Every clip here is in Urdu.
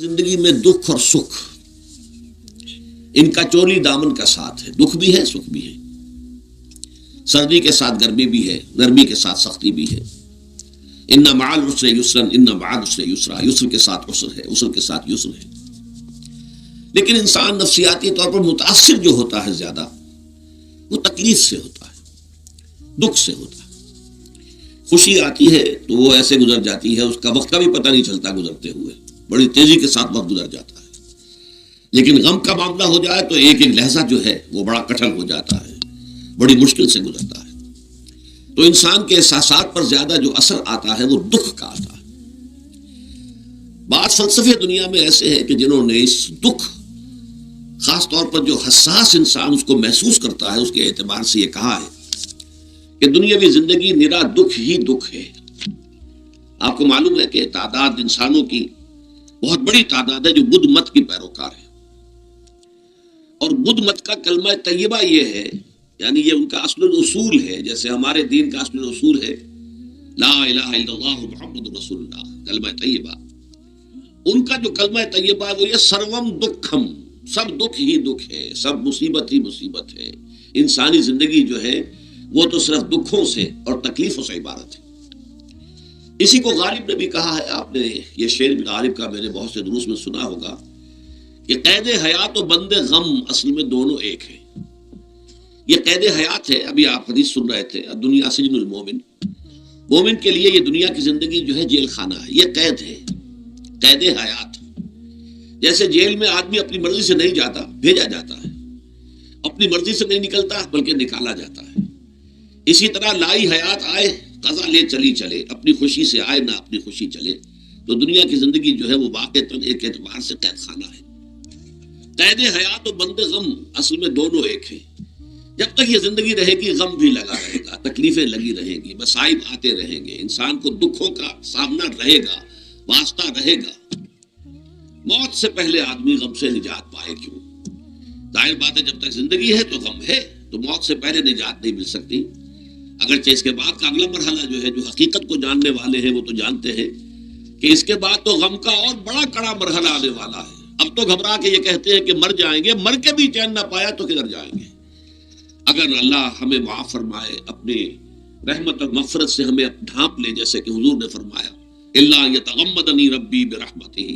زندگی میں دکھ اور سکھ ان کا چولی دامن کا ساتھ ہے. دکھ بھی ہے، سکھ بھی ہے. سردی کے ساتھ گرمی بھی ہے، نرمی کے ساتھ سختی بھی ہے. ان مع العسر یسرا ان مع العسر یسرا، یسر کے ساتھ عسر ہے، عسر کے ساتھ یسر ہے. لیکن انسان نفسیاتی طور پر متاثر جو ہوتا ہے زیادہ، وہ تکلیف سے ہوتا ہے، دکھ سے ہوتا ہے. خوشی آتی ہے تو وہ ایسے گزر جاتی ہے، اس کا وقت کا بھی پتہ نہیں چلتا، گزرتے ہوئے بڑی تیزی کے ساتھ وقت گزر جاتا ہے. لیکن غم کا معاملہ ہو جائے تو ایک ایک لحظہ جو ہے وہ بڑا کٹھن ہو جاتا ہے، بڑی مشکل سے گزرتا ہے. تو انسان کے احساسات پر زیادہ جو اثر آتا ہے وہ دکھ کا آتا ہے. بعض فلسفے دنیا میں ایسے ہیں کہ جنہوں نے اس دکھ، خاص طور پر جو حساس انسان اس کو محسوس کرتا ہے، اس کے اعتبار سے یہ کہا ہے کہ دنیاوی زندگی نرا دکھ ہی دکھ ہے. آپ کو معلوم ہے کہ تعداد انسانوں کی بہت بڑی تعداد ہے جو بدھ مت کی پیروکار ہے، اور بدھ مت کا کلمہ طیبہ یہ ہے، یعنی یہ ان کا اصل الاصول ہے. جیسے ہمارے دین کا اصل الاصول ہے لا الہ الا اللہ محمد رسول اللہ، کلمہ طیبہ. ان کا جو کلمہ طیبہ ہے وہ یہ سروم دکھم، سب دکھ ہی دکھ ہے، سب مصیبت ہی مصیبت ہے. انسانی زندگی جو ہے وہ تو صرف دکھوں سے اور تکلیفوں سے عبارت ہے. اسی کو غالب نے بھی کہا ہے، آپ نے یہ شعر غالب کا میں نے بہت سے دروس میں سنا ہوگا کہ قید حیات و بند غم اصل میں دونوں ایک ہیں. یہ قید حیات ہے، ابھی آپ حدیث سن رہے تھے دنیا سجن المومن. مومن کے لیے یہ دنیا کی زندگی جو ہے جیل خانہ ہے، یہ قید ہے، قید حیات. جیسے جیل میں آدمی اپنی مرضی سے نہیں جاتا، بھیجا جاتا ہے، اپنی مرضی سے نہیں نکلتا بلکہ نکالا جاتا ہے. اسی طرح لائی حیات آئے قضا لے چلی چلے، اپنی خوشی سے آئے نہ اپنی خوشی چلے. تو دنیا کی زندگی جو ہے وہ واقعتاً ایک اعتبار سے قید خانہ ہے. قید حیات و بند غم اصل میں دونوں ایک ہیں. جب تک یہ زندگی رہے گی غم بھی لگا رہے گا، تکلیفیں لگی رہیں گی، مصائب آتے رہیں گے، انسان کو دکھوں کا سامنا رہے گا، واسطہ رہے گا. موت سے پہلے آدمی غم سے نجات پائے کیوں؟ ظاہر بات ہے جب تک زندگی ہے تو غم ہے، تو موت سے پہلے نجات نہیں مل سکتی. اگرچہ اس کے بعد کا اگلا مرحلہ جو ہے، جو حقیقت کو جاننے والے ہیں وہ تو جانتے ہیں کہ اس کے بعد تو غم کا اور بڑا کڑا مرحلہ آنے والا ہے. اب تو گھبرا کے یہ کہتے ہیں کہ مر جائیں گے، مر کے بھی چین نہ پایا تو کدھر جائیں گے. اگر اللہ ہمیں معاف فرمائے، اپنی رحمت اور مغفرت سے ہمیں ڈھانپ لے، جیسے کہ حضور نے فرمایا الا یتغمدنی ربی برحمتہ،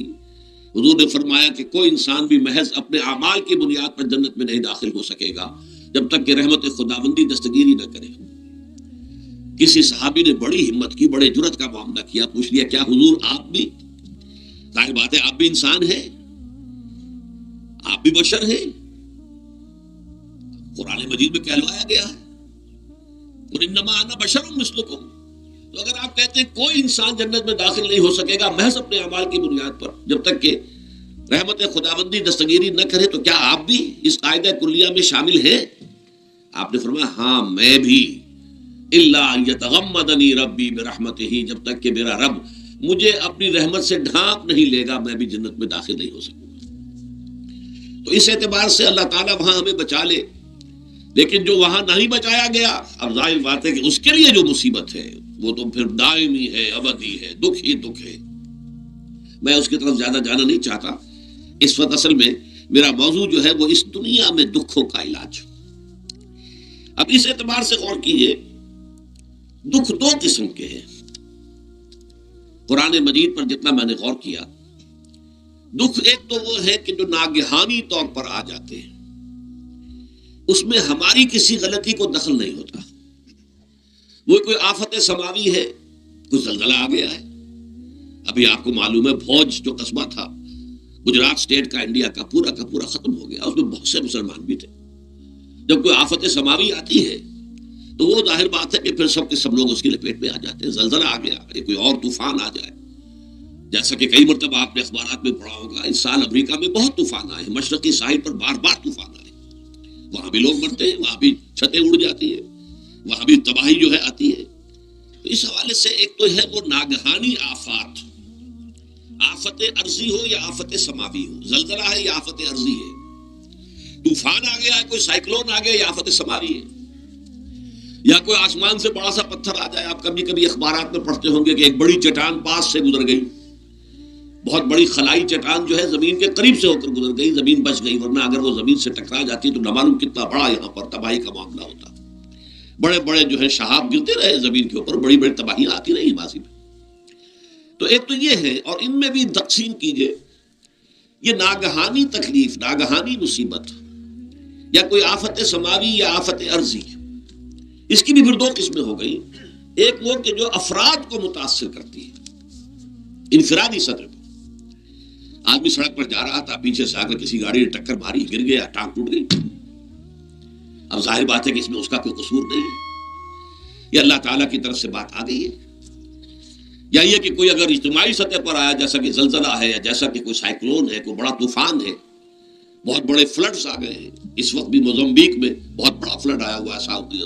حضور نے فرمایا کہ کوئی انسان بھی محض اپنے اعمال کی بنیاد پر جنت میں نہیں داخل ہو سکے گا جب تک کہ رحمت خداوندی دستگیری نہ کرے. کسی صحابی نے بڑی ہمت کی، بڑے جرت کا معاملہ کیا، پوچھ لیا کیا حضور آپ بھی؟ ظاہر بات ہے آپ بھی انسان ہیں، آپ بھی بشر ہیں. قرآن مجید میں کہلوایا گیا ہے قُلْ إِنَّمَا أَنَا بَشَرٌ مِثْلُكُمْ. تو اگر آپ کہتے ہیں کوئی انسان جنت میں داخل نہیں ہو سکے گا محض اپنے اعمال کی بنیاد پر جب تک کہ رحمت خداوندی دستگیری نہ کرے، تو کیا آپ بھی اس قاعدہ کلیہ میں شامل ہیں؟ آپ نے فرمایا ہاں میں بھی. الا یتغمدنی ربی برحمتہ، جب تک کہ میرا رب مجھے اپنی رحمت سے ڈھانپ نہیں لے گا میں بھی جنت میں داخل نہیں ہو سکوں گا. تو اس اعتبار سے اللہ تعالیٰ وہاں ہمیں بچا لے. لیکن جو وہاں نہیں بچایا گیا، اب ظاہر بات ہے کہ اس کے لیے جو مصیبت ہے وہ تو پھر دائمی ہے، ابدی ہے، دکھ ہی دکھ ہے. میں اس کی طرف زیادہ جانا نہیں چاہتا. اس وقت اصل میں میرا موضوع جو ہے وہ اس دنیا میں دکھوں کا علاج. اب اس اعتبار سے غور کیجئے، دکھ دو قسم کے ہیں. قرآن مجید پر جتنا میں نے غور کیا، دکھ ایک تو وہ ہے کہ جو ناگہانی طور پر آ جاتے ہیں، اس میں ہماری کسی غلطی کو دخل نہیں ہوتا. وہ کوئی آفت سماوی ہے، کوئی زلزلہ آ گیا ہے. ابھی آپ کو معلوم ہے بھوج جو قصبہ تھا گجرات اسٹیٹ کا، انڈیا کا پورا ختم ہو گیا. اس میں بہت سے مسلمان بھی تھے. جب کوئی آفت سماوی آتی ہے تو وہ ظاہر بات ہے کہ پھر سب کے سب لوگ اس کی لپیٹ میں آ جاتے ہیں. زلزلہ آ گیا، یا کوئی اور طوفان آ جائے، جیسا کہ کئی مرتبہ آپ نے اخبارات میں پڑھا ہوگا اس سال امریکہ میں بہت طوفان آئے، مشرقی ساحل پر بار بار طوفان آئے. وہاں بھی لوگ مرتے ہیں، وہاں بھی چھتیں اڑ جاتی ہیں، وہاں بھی تباہی جو ہے آتی ہے. تو اس حوالے سے ایک تو ہے وہ ناگہانی آفات، آفت ارضی ہو یا آفت سماوی ہو، زلزلہ ہے یا آفت ارضی ہے، طوفان آ گیا ہے، کوئی سائیکلون آ گیا یا آفت سماوی ہے، یا کوئی آسمان سے بڑا سا پتھر آ جائے. آپ کبھی کبھی اخبارات میں پڑھتے ہوں گے کہ ایک بڑی چٹان پاس سے گزر گئی، بہت بڑی خلائی چٹان جو ہے زمین کے قریب سے ہو کر گزر گئی، زمین بچ گئی، ورنہ اگر وہ زمین سے ٹکرا جاتی تو نہ معلوم کتنا بڑا یہاں پر تباہی کا معاملہ ہوتا. بڑے بڑے جو ہے شہاب گرتے رہے زمین کے اوپر، بڑی بڑی تباہیاں آتی رہی ماضی میں. تو ایک تو یہ ہے، اور ان میں بھی تقسیم کیجئے یہ ناگہانی تکلیف، ناگہانی مصیبت، یا کوئی آفت سماوی یا آفت ارضی، اس کی بھی پھر دو قسمیں ہو گئی. ایک وہ کہ جو افراد کو متاثر کرتی ہے انفرادی سطح پر. آدمی سڑک پر جا رہا تھا، پیچھے سے آ کر کسی گاڑی نے ٹکر ماری، گر گیا، ٹانگ ٹوٹ گئی. اب ظاہر بات ہے کہ اس میں اس کا کوئی قصور نہیں ہے، یہ اللہ تعالیٰ کی طرف سے بات آ گئی ہے. یا یہ کہ کوئی اگر اجتماعی سطح پر آیا، جیسا کہ زلزلہ ہے، یا جیسا کہ کوئی سائیکلون ہے، کوئی بڑا طوفان ہے، بہت بڑے فلڈز آ گئے ہیں. اس وقت بھی موزمبیق میں بہت بڑا فلڈ آیا ہوا ہے،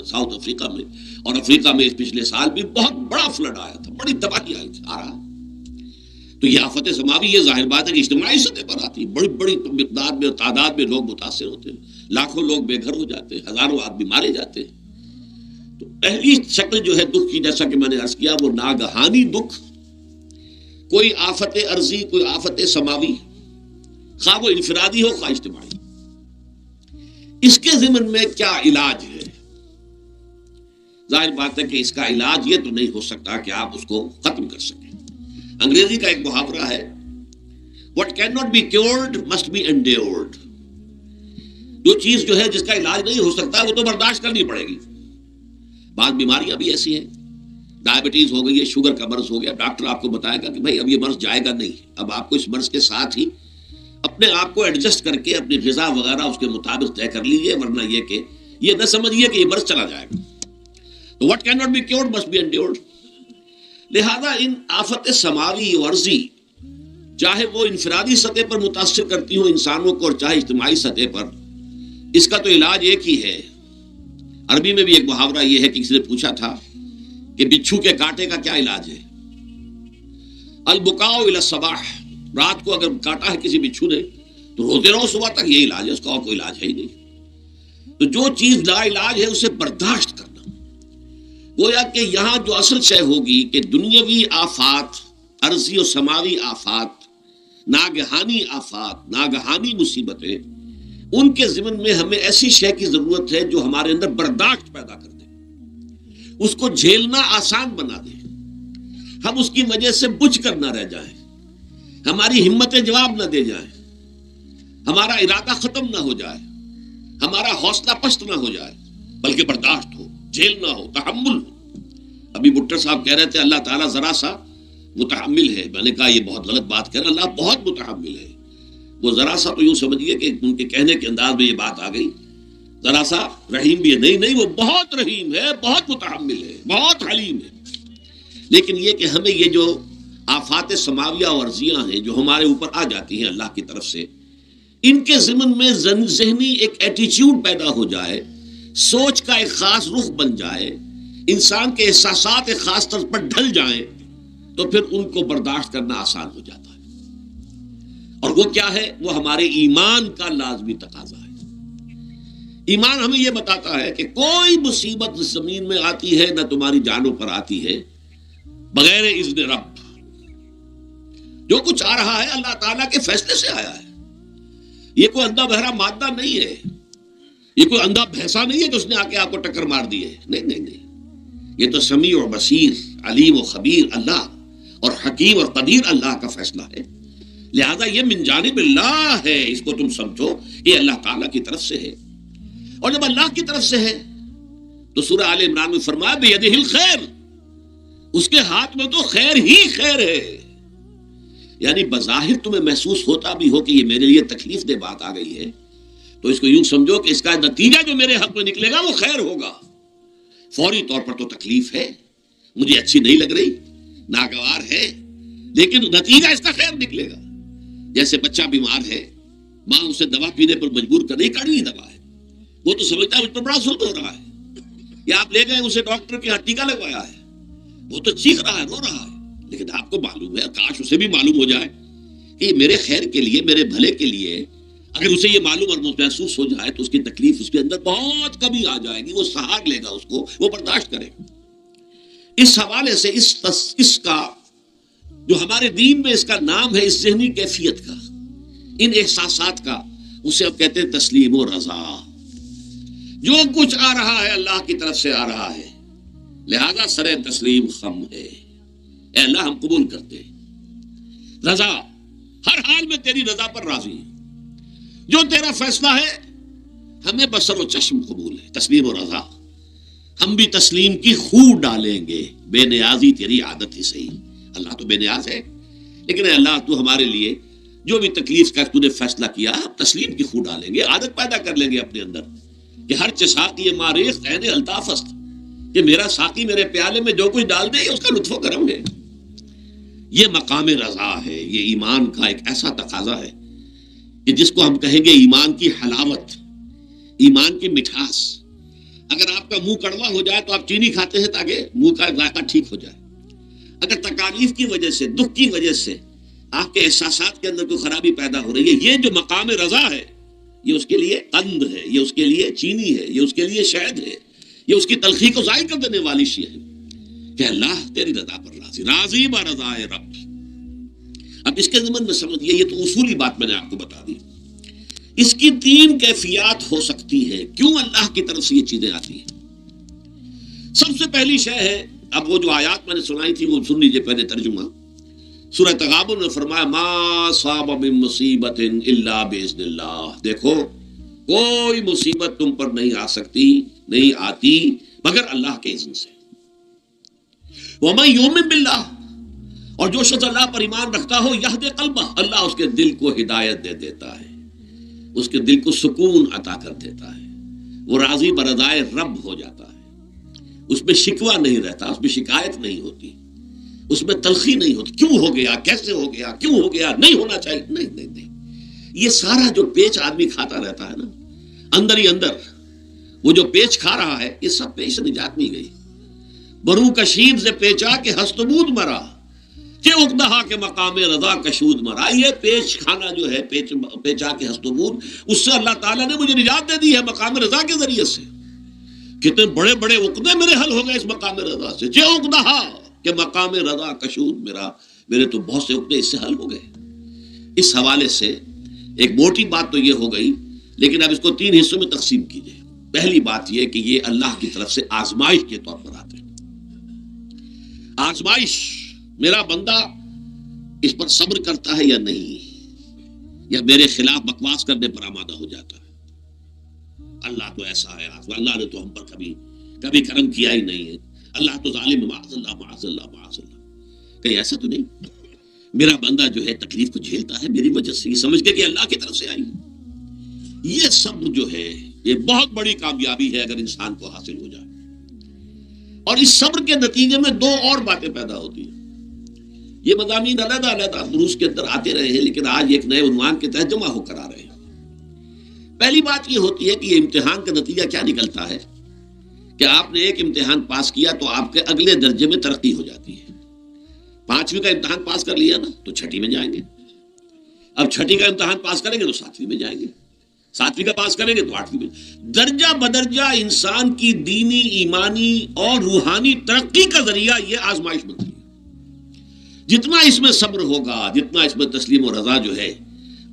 ساؤتھ افریقہ میں، اور افریقہ میں پچھلے سال بھی بہت بڑا فلڈ آیا تھا، بڑی تباہی آئی تھی، آ رہا. تو یہ آفت سماوی، یہ ظاہر بات ہے کہ اجتماعی سطح پر آتی ہے، بڑی بڑی مقدار میں اور تعداد میں لوگ متاثر ہوتے ہیں، لاکھوں لوگ بے گھر ہو جاتے ہیں، ہزاروں آدمی مارے جاتے ہیں. تو پہلی شکل جو ہے دکھ کی، جیسا کہ میں نے عرض کیا، وہ ناگہانی دکھ، کوئی آفت ارضی، کوئی آفت سماوی، خواہ وہ انفرادی ہو خواہ اجتماعی. اس کے ضمن میں کیا علاج ہے؟ ظاہر بات ہے کہ اس کا علاج یہ تو نہیں ہو سکتا کہ آپ اس کو ختم کر سکیں. انگریزی کا ایک محاورہ ہے، what cannot be cured must be endured. جو چیز جو ہے جس کا علاج نہیں ہو سکتا وہ تو برداشت کرنی پڑے گی. بعض بیماریاں بھی ایسی ہیں، ڈائبٹیز ہو گئی ہے، شوگر کا مرض ہو گیا، ڈاکٹر آپ کو بتائے گا کہ بھائی اب یہ مرض جائے گا نہیں، اب آپ کو اس مرض کے ساتھ ہی اپنے آپ کو ایڈجسٹ کر کے اپنی غذا وغیرہ اس کے مطابق طے کر لیجیے، ورنہ یہ کہ یہ نہ سمجھیے کہ یہ مرض چلا جائے گا. تو what cannot be cured must be endured. لہذا ان آفت سماوی و ارضی، چاہے وہ انفرادی سطح پر متاثر کرتی ہوں انسانوں کو اور چاہے اجتماعی سطح پر، اس کا تو علاج ایک ہی ہے. عربی میں بھی ایک محاورہ یہ ہے کہ کسی نے پوچھا تھا کہ بچھو کے کانٹے کا کیا علاج ہے؟ البکاء الی الصباح، رات کو اگر کاٹا ہے کسی بچھو نے تو روتے رہو صبح تک، یہ علاج ہے، اس کا اور کوئی علاج ہے ہی نہیں. تو جو چیز لا علاج ہے اسے برداشت کرنا. گویا کہ یہاں جو اصل شے ہوگی کہ دنیاوی آفات، ارضی و سماوی آفات، ناگہانی آفات، ناگہانی مصیبتیں، ان کے ضمن میں ہمیں ایسی شے کی ضرورت ہے جو ہمارے اندر برداشت پیدا کر دے، اس کو جھیلنا آسان بنا دے، ہم اس کی وجہ سے بجھ کر نہ رہ جائیں، ہماری ہمتیں جواب نہ دے جائیں، ہمارا ارادہ ختم نہ ہو جائے، ہمارا حوصلہ پست نہ ہو جائے، بلکہ برداشت ہو، جھیلنا ہو، تحمل ہو. ابھی بٹر صاحب کہہ رہے تھے اللہ تعالیٰ ذرا سا متحمل ہے. میں نے کہا یہ بہت غلط بات کہہ رہے، اللہ بہت متحمل ہے. وہ ذرا سا تو یوں سمجھیے کہ ان کے کہنے کے انداز میں یہ بات آ گئی، ذرا سا رحیم بھی ہے. نہیں، وہ بہت رحیم ہے، بہت متحمل ہے، بہت حلیم ہے. لیکن یہ کہ ہمیں یہ جو آفات سماویہ اور ارضیاں ہیں جو ہمارے اوپر آ جاتی ہیں اللہ کی طرف سے، ان کے ضمن میں ذہنی ایک ایٹیچیوڈ پیدا ہو جائے، سوچ کا ایک خاص رخ بن جائے، انسان کے احساسات ایک خاص طرز پر ڈھل جائیں، تو پھر ان کو برداشت کرنا آسان ہو جاتا ہے. اور وہ کیا ہے؟ وہ ہمارے ایمان کا لازمی تقاضا ہے. ایمان ہمیں یہ بتاتا ہے کہ کوئی مصیبت زمین میں آتی ہے نہ تمہاری جانوں پر آتی ہے بغیر اذن رب. جو کچھ آ رہا ہے اللہ تعالیٰ کے فیصلے سے آیا ہے. یہ کوئی اندھا بہرا مادہ نہیں ہے، یہ کوئی اندھا بھینسا نہیں ہے کہ اس نے آ کے آپ کو ٹکر مار دی ہے. نہیں، یہ تو سمیع و بصیر، علیم و خبیر اللہ اور حکیم اور قدیر اللہ کا فیصلہ ہے. لہذا یہ من جانب اللہ ہے، اس کو تم سمجھو یہ اللہ تعالیٰ کی طرف سے ہے. اور جب اللہ کی طرف سے ہے تو سورہ آل عمران میں فرمایا بیدہ الخیر، اس کے ہاتھ میں تو خیر ہی خیر ہے. یعنی بظاہر تمہیں محسوس ہوتا بھی ہو کہ یہ میرے لیے تکلیف دہ بات آ گئی ہے، تو اس کو یوں سمجھو کہ اس کا نتیجہ جو میرے حق میں نکلے گا وہ خیر ہوگا. فوری طور پر تو تکلیف ہے، مجھے اچھی نہیں لگ رہی، ناگوار ہے، لیکن نتیجہ اس کا خیر نکلے گا. جیسے بچہ بیمار ہے، ماں اسے دوا پینے پر مجبور کر رہی، کڑوی دوا ہے، وہ تو سمجھتا ہے مجھ پر بڑا ظلم ہو رہا ہے. یا آپ لے گئے اسے ڈاکٹر کے یہاں ٹیکا لگوایا ہے، وہ تو چیخ رہا ہے، رو رہا ہے، لیکن آپ کو معلوم ہے، کاش اسے بھی معلوم ہو جائے کہ یہ میرے خیر کے لیے، میرے بھلے کے لیے. اگر اسے یہ معلوم اور محسوس ہو جائے تو اس کی تکلیف اس کے اندر بہت کمی آ جائے گی، وہ سہار لے گا اس کو، وہ برداشت کرے گا. اس حوالے سے اس کا جو ہمارے دین میں اس کا نام ہے، اس ذہنی کیفیت کا، ان احساسات کا، اسے اب کہتے ہیں تسلیم و رضا۔ جو کچھ آ رہا ہے اللہ کی طرف سے آ رہا ہے، لہذا سر تسلیم خم ہے، اے اللہ ہم قبول کرتے ہیں، رضا، ہر حال میں تیری رضا پر راضی ہیں، جو تیرا فیصلہ ہے ہمیں بصر و چشم قبول ہے، تسلیم و رضا۔ ہم بھی تسلیم کی خو ڈالیں گے، بے نیازی تیری عادت ہی صحیح، اللہ تو بے نیاز ہے، لیکن اے اللہ تو ہمارے لیے جو بھی تکلیف کا تو نے فیصلہ کیا، ہم تسلیم کی خو ڈالیں گے، عادت پیدا کر لیں گے اپنے اندر کہ ہر ساقی ماریخ عین الطاف است، کہ میرا ساقی میرے پیالے میں جو کچھ ڈال دے اس کا لطف و کرم ہے۔ یہ مقام رضا ہے، یہ ایمان کا ایک ایسا تقاضا ہے کہ جس کو ہم کہیں گے ایمان کی حلاوت، ایمان کی مٹھاس۔ اگر آپ کا منہ کڑوا ہو جائے تو آپ چینی کھاتے ہیں تاکہ منہ کا ذائقہ ٹھیک ہو جائے۔ اگر تکالیف کی وجہ سے، دکھ کی وجہ سے آپ کے احساسات کے اندر کوئی خرابی پیدا ہو رہی ہے، یہ جو مقام رضا ہے، یہ اس کے لیے قند ہے، یہ اس کے لیے چینی ہے، یہ اس کے لیے شہد ہے، یہ اس کی تلخی کو ضائع کر دینے والی شے ہے کہ اللہ تیری رضا پر راضی، راضی با رضائے رب۔ اب اس کے ضمن میں سمجھیے، یہ تو اصولی بات میں نے آپ کو بتا دی۔ اس کی تین کیفیات ہو سکتی ہے، کیوں اللہ کی طرف سے یہ چیزیں آتی ہیں۔ سب سے پہلی شے ہے، اب وہ جو آیات میں نے سنائی تھی وہ سن لیجیے پہلے ترجمہ۔ سورہ تغابن میں فرمایا ما صاب من مصیبت الا باذن اللہ، دیکھو کوئی مصیبت تم پر نہیں آ سکتی، نہیں آتی مگر اللہ کے اذن سے۔ ومن یؤمن باللہ، اور جو شخص اللہ پر ایمان رکھتا ہو، یہد قلبہ، اللہ اس کے دل کو ہدایت دے دیتا ہے، اس کے دل کو سکون عطا کر دیتا ہے، وہ راضی برضائے رب ہو جاتا ہے، اس میں شکوہ نہیں رہتا، اس میں شکایت نہیں ہوتی، اس میں تلخی نہیں ہوتی، کیوں ہو گیا، کیسے ہو گیا، کیوں ہو گیا، نہیں ہونا چاہیے، نہیں۔ یہ سارا جو پیچ آدمی کھاتا رہتا ہے نا اندر ہی اندر، وہ جو پیچ کھا رہا ہے، یہ سب پیچ نجات نہیں گئی۔ برو کشید سے پیچا کے ہستبود مرا، کہ اقدہا کے مقام رضا کشود مرا۔ یہ پیچ کھانا جو ہے، پیچا کے ہستبود، اس سے اللہ تعالیٰ نے مجھے نجات دے دی ہے مقام رضا کے ذریعے سے۔ کتنے بڑے بڑے عقدے میرے حل ہو گئے اس مقام رضا سے، کہ اقدہا کہ مقام رضا کشود میرے تو بہت سے عقدے اس سے حل ہو گئے۔ اس حوالے سے ایک موٹی بات تو یہ ہو گئی، لیکن اب اس کو تین حصوں میں تقسیم کیجئے۔ پہلی بات یہ کہ یہ اللہ کی طرف سے آزمائش کے طور پر آتے ہیں۔ آزمائش، میرا بندہ اس پر صبر کرتا ہے یا نہیں، یا میرے خلاف بکواس کرنے پر آمادہ ہو جاتا ہے۔ اللہ تو ایسا ہے، اللہ نے تو ہم پر کبھی کرم کیا ہی نہیں ہے، اللہ تو ظالم، معاذ اللہ معاذ اللہ معاذ اللہ۔ کہیں ایسا تو نہیں، میرا بندہ جو ہے تکلیف کو جھیلتا ہے میری وجہ سے، یہ سمجھ کے کہ اللہ کی طرف سے آئی۔ یہ صبر جو ہے یہ بہت بڑی کامیابی ہے اگر انسان کو حاصل ہو جائے۔ اور اس صبر کے نتیجے میں دو اور باتیں پیدا ہوتی ہیں۔ یہ مضامین علیحدہ علیحدہ دروس کے اندر آتے رہے ہیں، لیکن آج ایک نئے عنوان کے تحت جمع ہو کر آ رہے ہیں۔ پہلی بات یہ ہوتی ہے کہ یہ امتحان کا نتیجہ کیا نکلتا ہے کہ آپ نے ایک امتحان پاس کیا تو آپ کے اگلے درجے میں ترقی ہو جاتی ہے۔ 5ویں کا امتحان پاس کر لیا نا تو 6ٹھی میں جائیں گے، اب 6ٹھی کا امتحان پاس کریں گے تو 7ویں میں جائیں گے، 7ویں کا پاس کریں گے تو 8ویں میں۔ درجہ بدرجہ انسان کی دینی، ایمانی اور روحانی ترقی کا ذریعہ یہ آزمائش بنتی ہے۔ جتنا اس میں صبر ہوگا، جتنا اس میں تسلیم و رضا جو ہے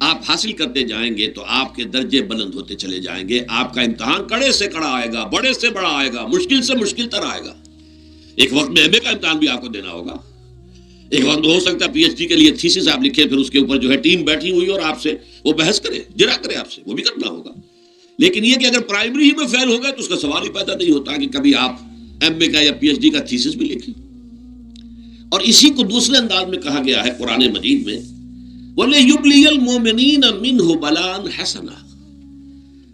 آپ حاصل کرتے جائیں گے تو آپ کے درجے بلند ہوتے چلے جائیں گے۔ آپ کا امتحان کڑے سے کڑا آئے گا، بڑے سے بڑا آئے گا، مشکل سے مشکل تر آئے گا۔ ایک وقت میں ایم اے کا امتحان بھی آپ کو دینا ہوگا، ایک وقت ہو سکتا ہے پی ایچ ڈی کے لیے تھیسس آپ لکھیں، پھر اس کے اوپر جو ہے ٹیم بیٹھی ہوئی اور آپ سے وہ بحث کرے، جرا کرے آپ سے، وہ بھی کرنا ہوگا۔ لیکن یہ کہ اگر پرائمری ہی میں فیل ہو گئے تو اس کا سوال ہی پیدا نہیں ہوتا کہ کبھی آپ ایم اے کا یا پی ایچ ڈی کا تھیسس بھی لکھیں۔ اور اسی کو دوسرے انداز میں کہا گیا ہے قرآن مجید میں، وَلِيُبْلِيَ الْمُؤْمِنِينَ مِنْهُ بَلَاءً حَسَنًا۔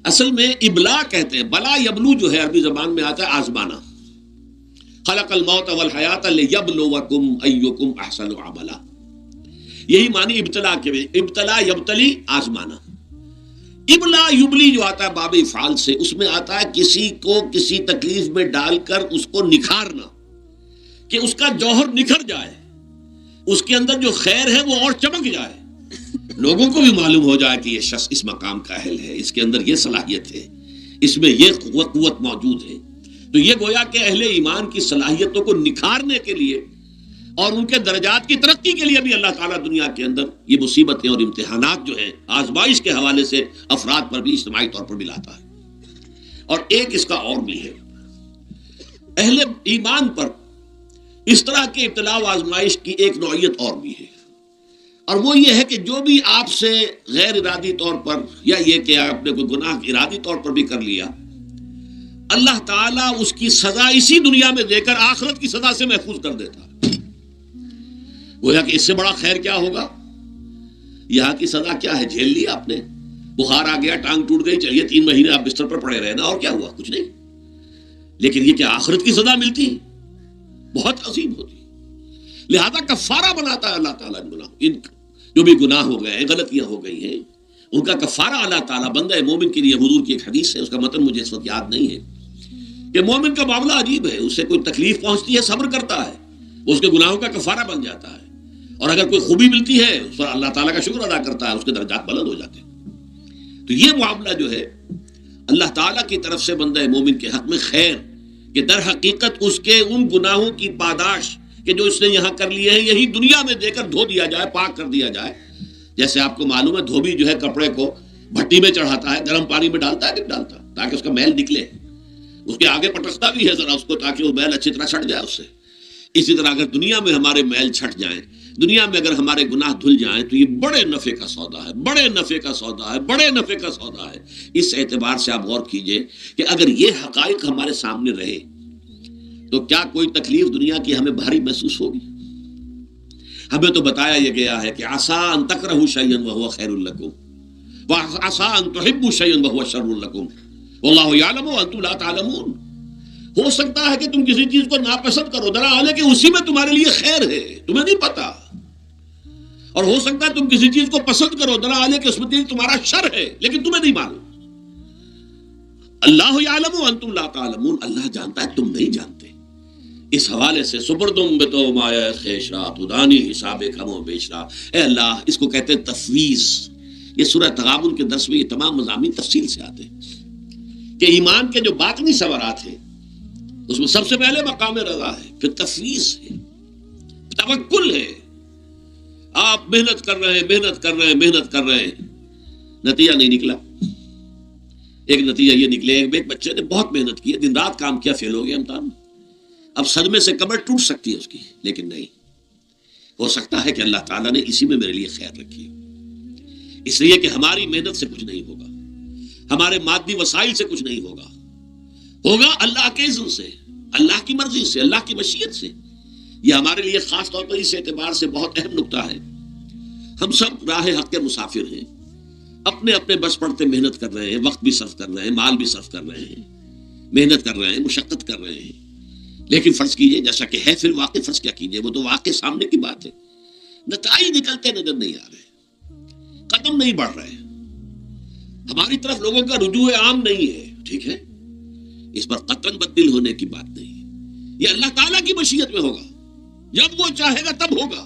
اصل میں ابلا کہتے ہیں، بلا یبلو جو ہے عربی زبان میں آتا ہے آزمانا۔ خلق الموت والحیات لیبلوکم ایکم احسن عملا، یہی معنی ابتلا کے، ابتلا یبتلی آزمانا۔ ابلا یبلی جو آتا ہے باب افعال سے، اس میں آتا ہے کسی کو کسی تکلیف میں ڈال کر اس کو نکھارنا، کہ اس کا جوہر نکھر جائے، اس کے اندر جو خیر ہے وہ اور چمک جائے، لوگوں کو بھی معلوم ہو جائے کہ یہ شخص اس مقام کا اہل ہے، اس کے اندر یہ صلاحیت ہے، اس میں یہ قوت موجود ہے۔ تو یہ گویا کہ اہل ایمان کی صلاحیتوں کو نکھارنے کے لیے اور ان کے درجات کی ترقی کے لیے بھی اللہ تعالیٰ دنیا کے اندر یہ مصیبتیں اور امتحانات جو ہیں آزمائش کے حوالے سے افراد پر بھی اجتماعی طور پر بھی لاتا ہے۔ اور ایک اس کا اور بھی ہے، اہل ایمان پر اس طرح کے ابتلاء و آزمائش کی ایک نوعیت اور بھی ہے، اور وہ یہ ہے کہ جو بھی آپ سے غیر ارادی طور پر یا یہ کہ آپ نے کوئی گناہ ارادی طور پر بھی کر لیا، اللہ تعالیٰ اس کی سزا اسی دنیا میں دے کر آخرت کی سزا سے محفوظ کر دیتا ہے۔ گویا کہ اس سے بڑا خیر کیا ہوگا؟ یہاں کی سزا کیا ہے؟ جھیل لی آپ نے، بخار آ گیا، ٹانگ ٹوٹ گئی، چلیے 3 مہینے آپ بستر پر پڑے رہے نا، اور کیا ہوا؟ کچھ نہیں۔ لیکن یہ کہ آخرت کی سزا ملتی بہت عظیم ہوتی، لہذا کفارہ بناتا ہے اللہ تعالیٰ ان گناہوں، ان جو بھی گناہ ہو گئے ہیں، غلطیاں ہو گئی ہیں، ان کا کفارہ اللہ تعالیٰ بندہ مومن کے لیے، حضور کی ایک حدیث ہے، اس کا متن مجھے اس وقت یاد نہیں ہے، کہ مومن کا معاملہ عجیب ہے، اسے کوئی تکلیف پہنچتی ہے صبر کرتا ہے، وہ اس کے گناہوں کا کفارہ بن جاتا ہے، اور اگر کوئی خوبی ملتی ہے اس پر اللہ تعالیٰ کا شکر ادا کرتا ہے، اس کے درجات بلند ہو جاتے ہیں۔ تو یہ معاملہ جو ہے اللہ تعالیٰ کی طرف سے بندہ مومن کے حق میں خیر، کہ در حقیقت اس کے ان گناہوں کی پاداش کہ جو اس نے یہاں کر لیے ہیں یہی دنیا میں دے کر دھو دیا جائے، پاک کر دیا جائے۔ جیسے آپ کو معلوم ہے دھوبی جو ہے کپڑے کو بھٹی میں چڑھاتا ہے، گرم پانی میں ڈالتا ہے، نہیں ڈالتا، تاکہ اس کا میل نکلے، اس کے آگے پٹکتا بھی ہے ذرا اس کو، تاکہ وہ میل اچھی طرح چھٹ جائے اس سے۔ اسی طرح اگر دنیا میں ہمارے میل چھٹ جائیں، دنیا میں اگر ہمارے گناہ دھل جائیں، تو یہ بڑے نفع کا سودا ہے، بڑے نفع کا سودا ہے، بڑے نفع کا سودا ہے۔ اس اعتبار سے آپ غور کیجئے کہ اگر یہ حقائق ہمارے سامنے رہے تو کیا کوئی تکلیف دنیا کی ہمیں بھاری محسوس ہوگی؟ ہمیں تو بتایا یہ گیا ہے کہ عسیٰ ان تکرہوا شیئا وہو خیر لکم وعسیٰ ان تحبوا شیئا وہو شر لکم واللہ یعلم وانتم لا تعلمون۔ ہو سکتا ہے کہ تم کسی چیز کو ناپسند کرو، دراصل کہ اسی میں تمہارے لیے خیر ہے، تمہیں نہیں پتا، اور ہو سکتا ہے تم کسی چیز کو پسند کرو، دراصل کہ اس میں تمہارا شر ہے، لیکن تمہیں نہیں معلوم۔ اللہ یعلم وانتم لا تعلمون، اللہ جانتا ہے تم نہیں جانتے۔ اس حوالے سے سپردم بتو مایا خیشرا تدانی حساب کم و بیشرا، اے اللہ، اس کو کہتے ہیں تفویض۔ یہ سورہ تغابن کے درس میں یہ تمام مضامین تفصیل سے آتے ہیں کہ ایمان کے جو باطنی ثمرات ہیں اس میں سب سے پہلے مقام رضا ہے، پھر تفویض ہے، توکل ہے۔ آپ محنت کر رہے ہیں، محنت کر رہے ہیں، محنت کر رہے ہیں، نتیجہ نہیں نکلا۔ ایک نتیجہ یہ نکلے، ایک بچے نے بہت محنت کی، دن رات کام کیا، فیل ہو گیا امتحان میں، اب صدمے سے کمر ٹوٹ سکتی ہے اس کی، لیکن نہیں، ہو سکتا ہے کہ اللہ تعالیٰ نے اسی میں میرے لیے خیر رکھی، اس لیے کہ ہماری محنت سے کچھ نہیں ہوگا، ہمارے مادی وسائل سے کچھ نہیں ہوگا، ہوگا اللہ کے اذن سے، اللہ کی مرضی سے، اللہ کی مشیت سے۔ یہ ہمارے لیے خاص طور پر اس اعتبار سے بہت اہم نکتہ ہے، ہم سب راہ حق کے مسافر ہیں، اپنے اپنے بس پڑتے محنت کر رہے ہیں، وقت بھی صرف کر رہے ہیں، مال بھی صرف کر رہے ہیں، محنت کر رہے ہیں، مشقت کر رہے ہیں، لیکن فرض کیجئے جیسا کہ ہے، پھر واقع فرض کیا کیجئے، وہ تو واقع سامنے کی بات ہے، نتائج نکلتے نظر نہیں آ رہے، قدم نہیں بڑھ رہے، ہماری طرف لوگوں کا رجوع عام نہیں ہے، ٹھیک ہے، اس پر قطعاً بدل ہونے کی بات نہیں ہے، یہ اللہ تعالیٰ کی مشیت میں ہوگا، جب وہ چاہے گا تب ہوگا،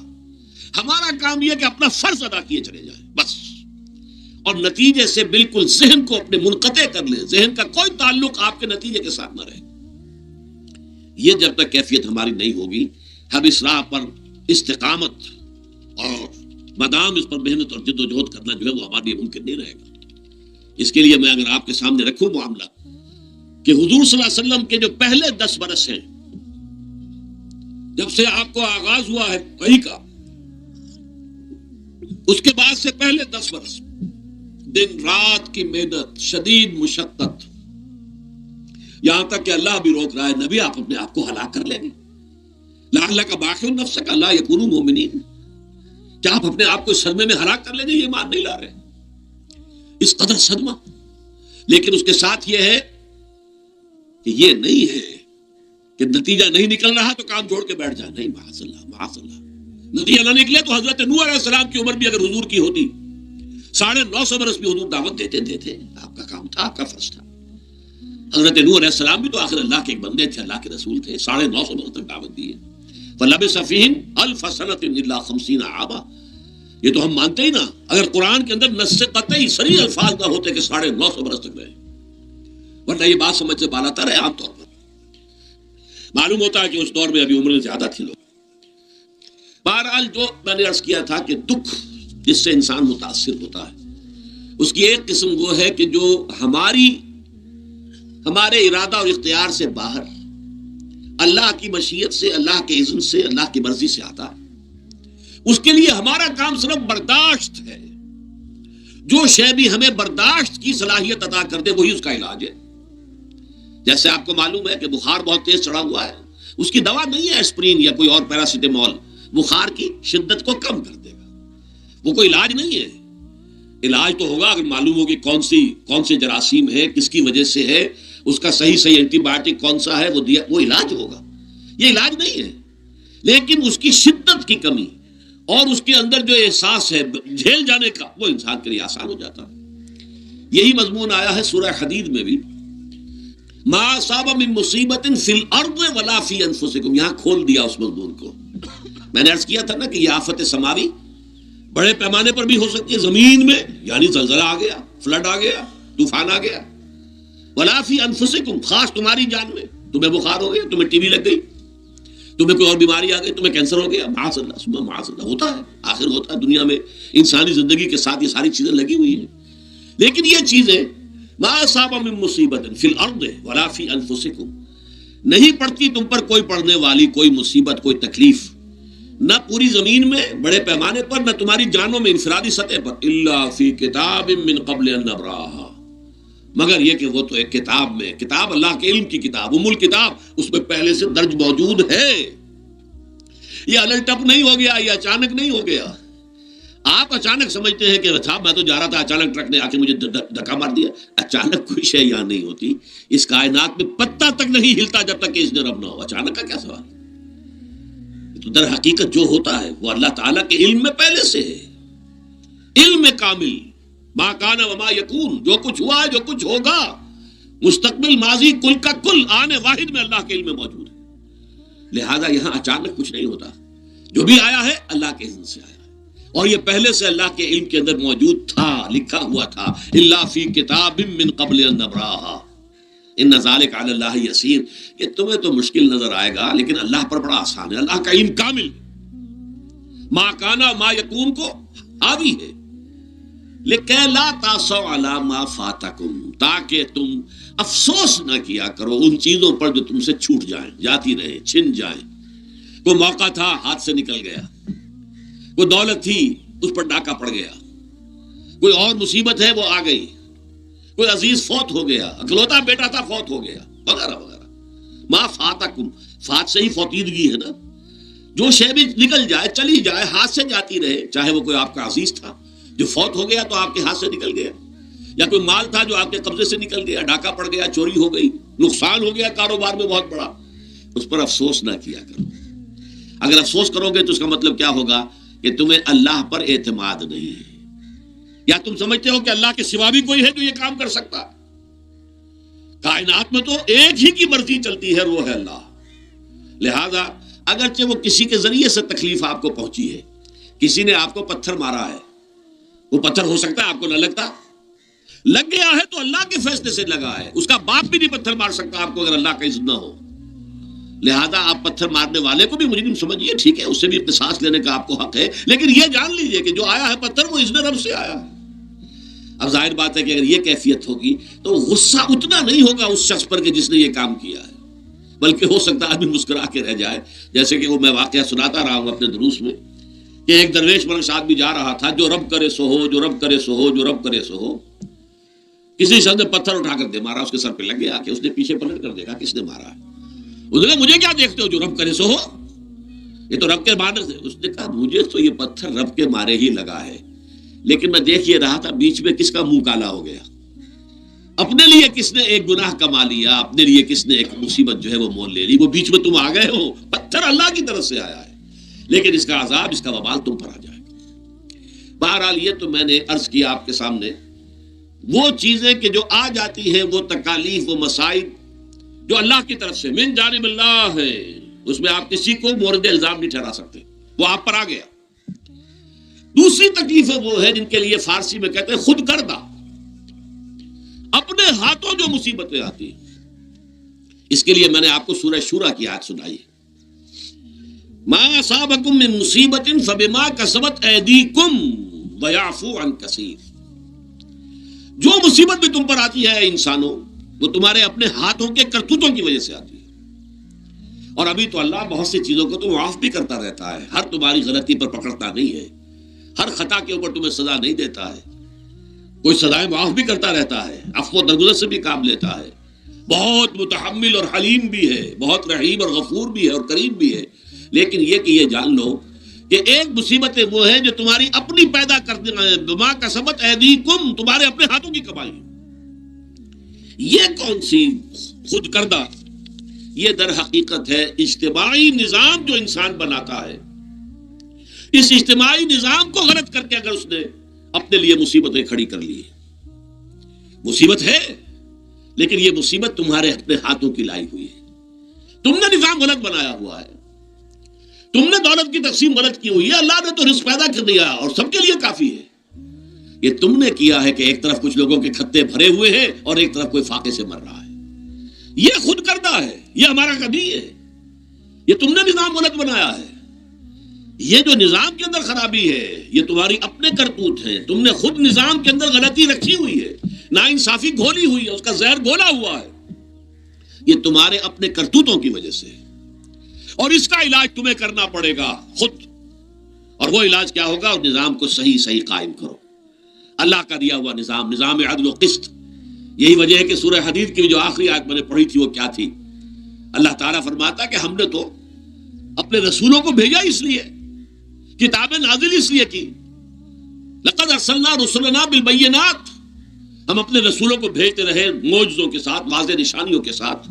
ہمارا کام یہ کہ اپنا فرض ادا کیے چلے جائیں بس، اور نتیجے سے بالکل ذہن کو اپنے منقطع کر لیں، ذہن کا کوئی تعلق آپ کے نتیجے کے ساتھ نہ رہے۔ یہ جب تک کیفیت ہماری نہیں ہوگی، ہم اس راہ پر استقامت اور مدام اس پر محنت اور جد و جہد کرنا جو ہے وہ ہمارے لیے ممکن نہیں رہے گا۔ اس کے لیے میں اگر آپ کے سامنے رکھوں معاملہ کہ حضور صلی اللہ علیہ وسلم کے جو پہلے 10 برس ہیں، جب سے آپ کو آغاز ہوا ہے وحی کا، اس کے بعد سے پہلے 10 برس دن رات کی محنت، شدید مشقت، یہاں تک کہ اللہ بھی روک رہا ہے، نبی آپ اپنے آپ کو ہلاک کر لیں گے، لعلک باخع نفسک الا یکونوا مؤمنین، کیا آپ اپنے آپ کو اس صدمے میں ہلاک کر لیں گے؟ یہ مان نہیں لا رہے، اس قدر صدمہ۔ لیکن اس کے ساتھ یہ ہے کہ یہ نہیں ہے کہ نتیجہ نہیں نکل رہا تو کام چھوڑ کے بیٹھ جائے، نہیں، معاذ اللہ، معاذ اللہ، نتیجہ نہ نکلے تو حضرت نوح علیہ السلام کی عمر بھی اگر حضور کی ہوتی 950 برس بھی حضور دعوت دیتے تھے، آپ کا کام تھا، آپ کا فرض تھا۔ حضرت نوح علیہ السلام بھی تو آخر اللہ کے ایک بندے تھے، اللہ کے رسول تھے، 950 برس تک دعوت دی ہے۔ فَلَبِثَ فِيهِمْ أَلْفَ سَنَةٍ إِلَّا 50 عَامًا، یہ تو ہم مانتے ہی نا، اگر قرآن کے اندر نص قطعی صریح الفاظ نہ ہوتے کہ 950 برس تک رہے، ورنہ یہ بات سمجھ سے بالا تر ہے۔ عام طور پر معلوم ہوتا ہے کہ اس دور میں ابھی عمریں زیادہ تھی لوگ، بہرحال جو میں نے عرض کیا تھا کہ دکھ جس سے انسان متاثر ہوتا ہے اس کی ایک قسم وہ ہے کہ جو ہمارے ارادہ اور اختیار سے باہر اللہ کی مشیت سے، اللہ کے اذن سے، اللہ کی مرضی سے آتا ہے. اس کے لیے ہمارا کام صرف برداشت ہے. جو شے بھی ہمیں برداشت کی صلاحیت عطا کر دے وہی اس کا علاج ہے. جیسے آپ کو معلوم ہے کہ بخار بہت تیز چڑھا ہوا ہے، اس کی دوا نہیں ہے ایسپرین یا کوئی اور پیراسیٹامول، بخار کی شدت کو کم کر دے گا، وہ کوئی علاج نہیں ہے. علاج تو ہوگا اگر معلوم ہو کہ کون سے جراثیم ہے، کس کی وجہ سے ہے، اس کا صحیح اینٹی بایوٹک کون سا ہے، وہ علاج ہوگا. یہ علاج نہیں ہے. لیکن اس کی شدت کی کمی اور اس کے اندر جو احساس ہے جھیل جانے کا، وہ انسان کے لیے آسان ہو جاتا ہے. یہی مضمون آیا ہے سورہ حدید میں بھی، ما اصاب من مصیبت فی الارض ولا فی انفسکم. یہاں کھول دیا اس مضمون کو. میں نے عرض کیا تھا نا کہ یہ آفت سماوی بڑے پیمانے پر بھی ہو سکتی ہے، زمین میں یعنی زلزلہ آ گیا، فلڈ آ گیا، طوفان آ گیا. ولا فی انفسکم، خاص تمہاری جان میں، تمہیں بخار ہو گیا، تمہیں ٹی بی لگ گئی، تمہیں کوئی اور بیماری آ گئی، تمہیں کینسر ہو گیا، معاذ اللہ ثم معاذ اللہ. ہوتا ہے، آخر ہوتا ہے. دنیا میں انسانی زندگی کے ساتھ یہ ساری چیزیں لگی ہوئی ہیں. لیکن یہ چیزیں ما اصاب من مصیبت فی الارض ولا فی انفسکم، نہیں پڑتی تم پر کوئی پڑنے والی کوئی مصیبت، کوئی تکلیف، نہ پوری زمین میں بڑے پیمانے پر، نہ تمہاری جانوں میں انفرادی سطح پر، الا فی کتاب من قبل ان نبراها، مگر یہ کہ وہ تو ایک کتاب میں، کتاب اللہ کے علم کی کتاب، ام الکتاب، اس میں پہلے سے درج موجود ہے. یہ الٹ ٹپ نہیں ہو گیا، یہ اچانک نہیں ہو گیا. آپ اچانک سمجھتے ہیں کہ صاحب میں تو جا رہا تھا، اچانک ٹرک نے آ کے مجھے دھکا مار دیا. اچانک کوئی شے یہاں نہیں ہوتی. اس کائنات میں پتا تک نہیں ہلتا جب تک کہ اس نے رب نہ ہو. اچانک کا کیا سوال؟ تو در حقیقت جو ہوتا ہے وہ اللہ تعالیٰ کے علم میں پہلے سے ہے. علم کامل، ما کان وما یکون، جو کچھ ہوا ہے، جو کچھ ہوگا، مستقبل، ماضی، کل کا کل آنے واحد میں اللہ کے علم میں موجود ہے. لہذا یہاں اچانک کچھ نہیں ہوتا. جو بھی آیا ہے اللہ کے اذن سے آیا ہے، اور یہ پہلے سے اللہ کے علم کے اندر موجود تھا، لکھا ہوا تھا. الا فی کتاب من قبل ان نبراها ان ذلک علی اللہ یسیر. یہ تمہیں تو مشکل نظر آئے گا لیکن اللہ پر بڑا آسان ہے. اللہ کا علم کامل، ما کانا ما یکون کو حاوی ہے. لکہ لا تاسوا علی ما فاتکم، تاکہ تم افسوس نہ کیا کرو ان چیزوں پر جو تم سے چھوٹ جائیں، جاتی رہیں، چھن جائیں. کوئی موقع تھا ہاتھ سے نکل گیا، کوئی دولت تھی اس پر ڈاکہ پڑ گیا، کوئی اور مصیبت ہے وہ آ گئی، کوئی عزیز فوت ہو گیا، اکلوتا بیٹا تھا فوت ہو گیا، وغیرہ وغیرہ. ما فاتکم، فات سے ہی فوتیدگی ہے نا. جو شے بھی نکل جائے، چلی جائے، ہاتھ سے جاتی رہے، چاہے وہ کوئی آپ کا عزیز تھا جو فوت ہو گیا تو آپ کے ہاتھ سے نکل گیا، یا کوئی مال تھا جو آپ کے قبضے سے نکل گیا، ڈاکہ پڑ گیا، چوری ہو گئی، نقصان ہو گیا کاروبار میں بہت بڑا، اس پر افسوس نہ کیا کرو. اگر افسوس کرو گے تو اس کا مطلب کیا ہوگا کہ تمہیں اللہ پر اعتماد نہیں ہے، یا تم سمجھتے ہو کہ اللہ کے سوا بھی کوئی ہے جو یہ کام کر سکتا. کائنات میں تو ایک ہی کی مرضی چلتی ہے، وہ ہے اللہ. لہذا اگرچہ وہ کسی کے ذریعے سے تکلیف آپ کو پہنچی ہے، کسی نے آپ کو پتھر مارا ہے، وہ پتھر ہو سکتا ہے آپ کو نہ لگتا، لگ گیا ہے تو اللہ کے فیصلے سے لگا ہے. اس کا باپ بھی نہیں پتھر مار سکتا آپ کو اگر اللہ کا اذن نہ ہو. لہذا آپ پتھر مارنے والے کو بھی مجرم سمجھیے، ٹھیک ہے، اس سے بھی قصاص لینے کا آپ کو حق ہے، لیکن یہ جان لیجئے کہ جو آیا ہے پتھر وہ اذن رب سے آیا ہے. اب ظاہر بات ہے کہ اگر یہ کیفیت ہوگی تو غصہ اتنا نہیں ہوگا اس شخص پر کہ جس نے یہ کام کیا ہے، بلکہ ہو سکتا ہے آدمی مسکرا کے رہ جائے. جیسے کہ وہ میں واقعہ سناتا رہا ہوں اپنے دروس میں کہ ایک درویش منش آدمی جا رہا تھا، جو رب کرے سو ہو، جو رب کرے سو ہو، جو رب کرے سو ہو. کسی شخص نے پتھر اٹھا کر دے مارا، اس کے سر پہ لگ گیا کہ اس نے پیچھے پلٹ کر دیکھا کس نے مارا ہے. اس نے کہا مجھے کیا دیکھتے ہو، جو رب کرے سو ہو، یہ تو رب کے مارے سے. اس نے کہا مجھے تو یہ پتھر رب کے مارے ہی لگا ہے، لیکن میں دیکھ یہ رہا تھا بیچ میں کس کا منہ کالا ہو گیا، اپنے لیے کس نے ایک گناہ کما لیا، اپنے لیے کس نے ایک مصیبت جو ہے وہ مول لے لی، وہ بیچ میں تم آ گئے ہو. پتھر اللہ کی طرف سے آیا ہے، لیکن اس کا عذاب، اس کا وبال تم پر آ جائے گا. بہرحال یہ تو میں نے عرض کیا آپ کے سامنے وہ چیزیں کہ جو آ جاتی ہیں، وہ تکالیف، وہ مصائب جو اللہ کی طرف سے من جانب اللہ ہے، اس میں آپ کسی کو مورد الزام نہیں ٹھہرا سکتے، وہ آپ پر آ گیا. دوسری تکلیفیں وہ ہے جن کے لیے فارسی میں کہتے ہیں خود کردہ، اپنے ہاتھوں جو مصیبتیں آتی ہیں. اس کے لیے میں نے آپ کو سورہ شورى کی آیت سنائی. ما اصابکم من مصیبت فبما کسبت ایدیکم ویعفو عن کثیر. جو مصیبت بھی تم پر آتی ہے انسانوں، وہ تمہارے اپنے ہاتھوں کے کرتوتوں کی وجہ سے آتی ہے. اور ابھی تو اللہ بہت سی چیزوں کو تو معاف بھی کرتا رہتا ہے، ہر تمہاری غلطی پر پکڑتا نہیں ہے، ہر خطا کے اوپر تمہیں سزا نہیں دیتا ہے، کوئی سزائیں معاف بھی کرتا رہتا ہے، عفو و درگزر سے بھی کام لیتا ہے، بہت متحمل اور حلیم بھی ہے، بہت رحیم اور غفور بھی ہے اور کریم بھی ہے. لیکن یہ کہ یہ جان لو کہ ایک مصیبتیں وہ ہیں جو تمہاری اپنی پیدا کرتے ہیں، بما کسبت ایدیکم، تمہارے اپنے ہاتھوں کی کمائی. یہ کون سی خود کردہ، یہ در حقیقت ہے اجتماعی نظام جو انسان بناتا ہے. اس اجتماعی نظام کو غلط کر کے اگر اس نے اپنے لیے مصیبتیں کھڑی کر لی، مصیبت ہے لیکن یہ مصیبت تمہارے اپنے ہاتھوں کی لائی ہوئی ہے. تم نے نظام غلط بنایا ہوا ہے، تم نے دولت کی تقسیم غلط کی ہوئی ہے. اللہ نے تو رزق پیدا کر دیا اور سب کے لیے کافی ہے. یہ تم نے کیا ہے کہ ایک طرف کچھ لوگوں کے کھتے بھرے ہوئے ہیں اور ایک طرف کوئی فاقے سے مر رہا ہے. یہ خود کردہ ہے، یہ ہمارا کبھی ہے. یہ تم نے نظام غلط بنایا ہے. یہ جو نظام کے اندر خرابی ہے یہ تمہاری اپنے کرتوت ہیں. تم نے خود نظام کے اندر غلطی رکھی ہوئی ہے، ناانصافی گھولی ہوئی ہے، اس کا زہر گھولا ہوا ہے. یہ تمہارے اپنے کرتوتوں کی وجہ سے، اور اس کا علاج تمہیں کرنا پڑے گا خود. اور وہ علاج کیا ہوگا؟ اور نظام کو صحیح قائم کرو. اللہ کا دیا ہوا نظام، نظام عدل و قسط. یہی وجہ ہے کہ سورہ حدید کی جو آخری آیت میں نے پڑھی تھی وہ کیا تھی؟ اللہ تعالیٰ فرماتا کہ ہم نے تو اپنے رسولوں کو بھیجا اس لیے، کتابیں نازل اس لیے کی. لقد ارسلنا رسلنا بالبینات، ہم اپنے رسولوں کو بھیجتے رہے معجزوں کے ساتھ، واضح نشانیوں کے ساتھ.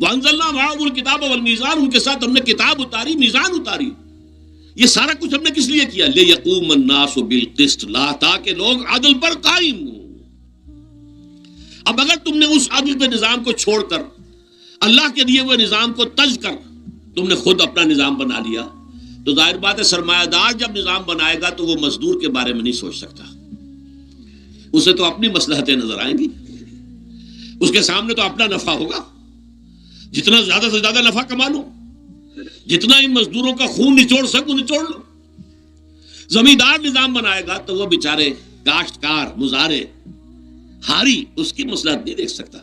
وانزلنا معهم الکتاب والمیزان، ان کے ساتھ ہم نے کتاب اتاری، میزان اتاری. یہ سارا کچھ ہم نے کس لیے کیا؟ لیقوم الناس بالقسط، تاکہ لوگ عدل پر قائم ہوں. اب اگر تم نے اس عدل کے نظام کو چھوڑ کر اللہ کے دیے ہوئے نظام کو تج کر تم نے خود اپنا نظام بنا لیا، تو ظاہر بات ہے سرمایہ دار جب نظام بنائے گا تو وہ مزدور کے بارے میں نہیں سوچ سکتا. اسے تو اپنی مصلحتیں نظر آئیں گی، اس کے سامنے تو اپنا نفع ہوگا. جتنا زیادہ سے زیادہ نفع کما لو، جتنا ان مزدوروں کا خون نچوڑ سکو نچوڑ لو. زمیندار نظام بنائے گا تو وہ بیچارے کاشتکار مزارے ہاری اس کی مصلحت نہیں دیکھ سکتا.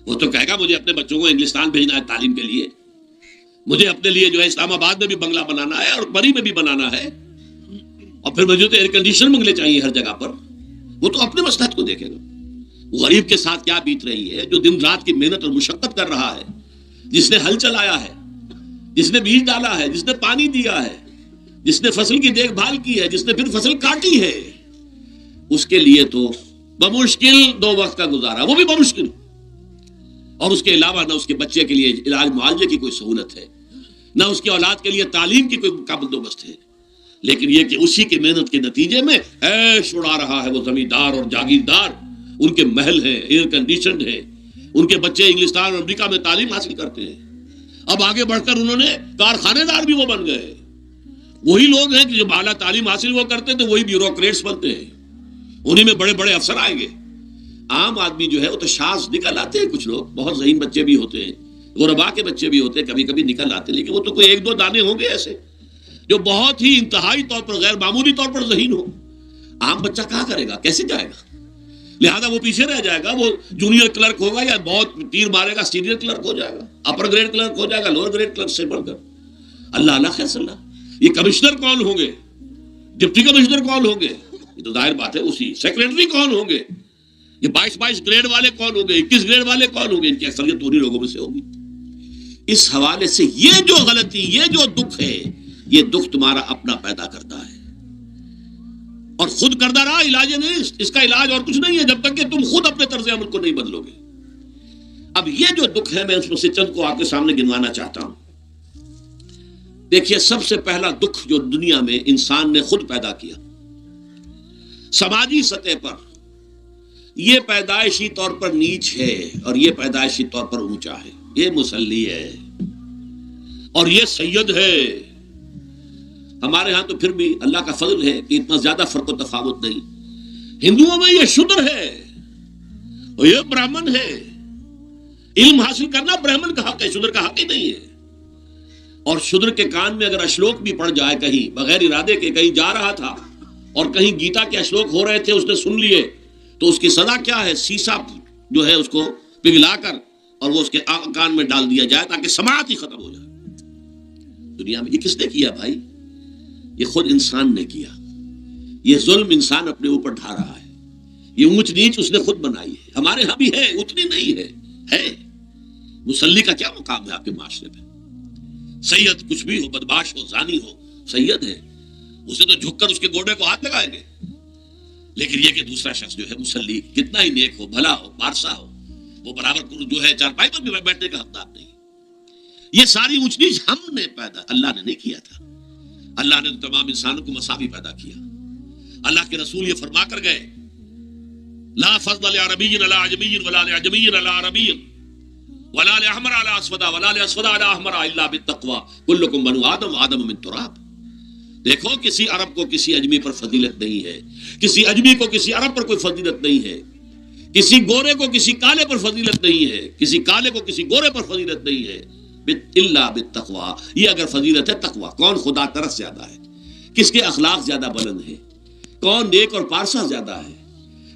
وہ تو کہے گا مجھے اپنے بچوں کو انگلستان بھیجنا ہے تعلیم کے لیے، مجھے اپنے لیے جو ہے اسلام آباد میں بھی بنگلہ بنانا ہے اور بری میں بھی بنانا ہے، اور پھر مجھے تو ایئر کنڈیشن بنگلے چاہیے ہر جگہ پر. وہ تو اپنے مصلحت کو دیکھے گا. غریب کے ساتھ کیا بیت رہی ہے جو دن رات کی محنت اور مشقت کر رہا ہے، جس نے ہل چلایا ہے، جس نے بیج ڈالا ہے، جس نے پانی دیا ہے، جس نے فصل کی دیکھ بھال کی ہے، جس نے پھر فصل کاٹی ہے، اس کے لیے تو بمشکل 2 وقت کا گزارا، وہ بھی بمشکل. اور اس کے علاوہ نہ اس کے بچے کے لیے علاج معالجے کی کوئی سہولت ہے، نہ اس کی اولاد کے لیے تعلیم کی کوئی بندوبست ہے. لیکن یہ کہ اسی کی محنت کے نتیجے میں عیش اڑا رہا ہے وہ زمیندار اور جاگیردار. ان کے محل ہیں، ایئر کنڈیشنڈ ہیں، ان کے بچے انگلستان اور امریکہ میں تعلیم حاصل کرتے ہیں. اب آگے بڑھ کر انہوں نے کارخانے دار بھی وہ بن گئے. وہی لوگ ہیں کہ جب اعلیٰ تعلیم حاصل وہ کرتے ہیں تو وہی بیوروکریٹس بنتے ہیں، انہی میں بڑے بڑے افسر آئیں گے. عام آدمی جو ہے وہ تو شاذ نکل آتے ہیں. کچھ لوگ بہت ذہین بچے بھی ہوتے ہیں، غربا کے بچے بھی ہوتے ہیں، کبھی کبھی نکل آتے ہیں. لیکن وہ تو کوئی 1-2 دانے ہوں گے ایسے جو بہت ہی انتہائی طور پر غیر معمولی طور پر ذہین ہو. عام بچہ کہاں کرے گا، کیسے جائے گا؟ لہذا وہ پیچھے رہ جائے گا. وہ جونیئر کلرک ہوگا یا بہت تیر مارے گا سینئر کلرک ہو جائے گا، اپر گریڈ کلرک ہو جائے گا لوور گریڈ کلرک سے بڑھ کر. اللہ خیر صلی اللہ. یہ کمشنر کون ہوں گے، ڈپٹی کمشنر کون ہوں گے؟ یہ تو ظاہر بات ہے اسی. سیکریٹری کون ہوں گے؟ یہ 22 گریڈ والے کون ہوں گے؟ 21 گریڈ والے کون ہوں گے؟ ان کی اکثریت انہی لوگوں میں سے ہوگی. اس حوالے سے یہ جو غلطی، یہ جو دکھ ہے، یہ دکھ تمہارا اپنا پیدا کرتا ہے اور خود کردہ رہا علاج نہیں. اس کا علاج اور کچھ نہیں ہے جب تک کہ تم خود اپنے طرز عمل کو نہیں بدلو گے. اب یہ جو دکھ ہے میں اس میں سے چند کو آپ کے سامنے گنوانا چاہتا ہوں. دیکھیے، سب سے پہلا دکھ جو دنیا میں انسان نے خود پیدا کیا سماجی سطح پر، یہ پیدائشی طور پر نیچ ہے اور یہ پیدائشی طور پر اونچا ہے. یہ مسلی ہے اور یہ سید ہے. ہمارے ہاں تو پھر بھی اللہ کا فضل ہے کہ اتنا زیادہ فرق و تفاوت نہیں. ہندوؤں میں یہ شودر ہے اور یہ برہمن ہے. علم حاصل کرنا برہمن کا حق ہے، شودر کا حق ہی نہیں ہے. اور شودر کے کان میں اگر اشلوک بھی پڑ جائے کہیں بغیر ارادے کے، کہیں جا رہا تھا اور کہیں گیتا کے اشلوک ہو رہے تھے، اس نے سن لیے، تو اس کی سزا کیا ہے؟ سیسا جو ہے اس کو پگھلا کر اور وہ اس کے کان میں ڈال دیا جائے تاکہ سماعت ہی ختم ہو جائے۔ دنیا میں یہ کس نے کیا بھائی؟ یہ خود انسان نے کیا۔ یہ ظلم انسان اپنے اوپر ڈھا رہا ہے، یہ اونچ نیچ اس نے خود بنائی ہے۔ ہمارے ہاں بھی ہے، اتنی نہیں ہے۔ مصلی کا کیا مقام ہے آپ کے معاشرے میں؟ سید کچھ بھی ہو، بدمعاش ہو، زانی ہو، سید ہے، اسے تو جھک کر اس کے گوڑے کو ہاتھ لگائیں گے۔ لیکن یہ کہ دوسرا شخص جو ہے مصلی، کتنا ہی نیک ہو، بھلا ہو، پارسا ہو، وہ برابر جو ہے چارپائی پر بھی بیٹھنے کا حقدار نہیں۔ یہ ساری اونچ نیچ ہم نے اللہ نے نہیں کیا تھا۔ اللہ نے تمام انسانوں کو مساوی پیدا کیا۔ اللہ کے رسول یہ فرما کر گئے، لا فضل لعربی علی عجمی ولا لعجمی علی عربی ولا لأحمر على اسود ولا لأسود على احمر الا بالتقوى كلكم بنو آدم آدم من تراب۔ دیکھو کسی عرب کو کسی اجمی پر فضیلت نہیں ہے، کسی اجمی کو کسی عرب پر کوئی فضیلت نہیں ہے، کسی گورے کو کسی کالے پر فضیلت نہیں ہے، کسی کالے کو کسی گورے پر فضیلت نہیں ہے، الا بالتقوى۔ یہ اگر فضیلت ہے تقوی، کون خدا ترس زیادہ ہے، کس کے اخلاق زیادہ بلند ہے، کون نیک اور پارسا زیادہ ہے،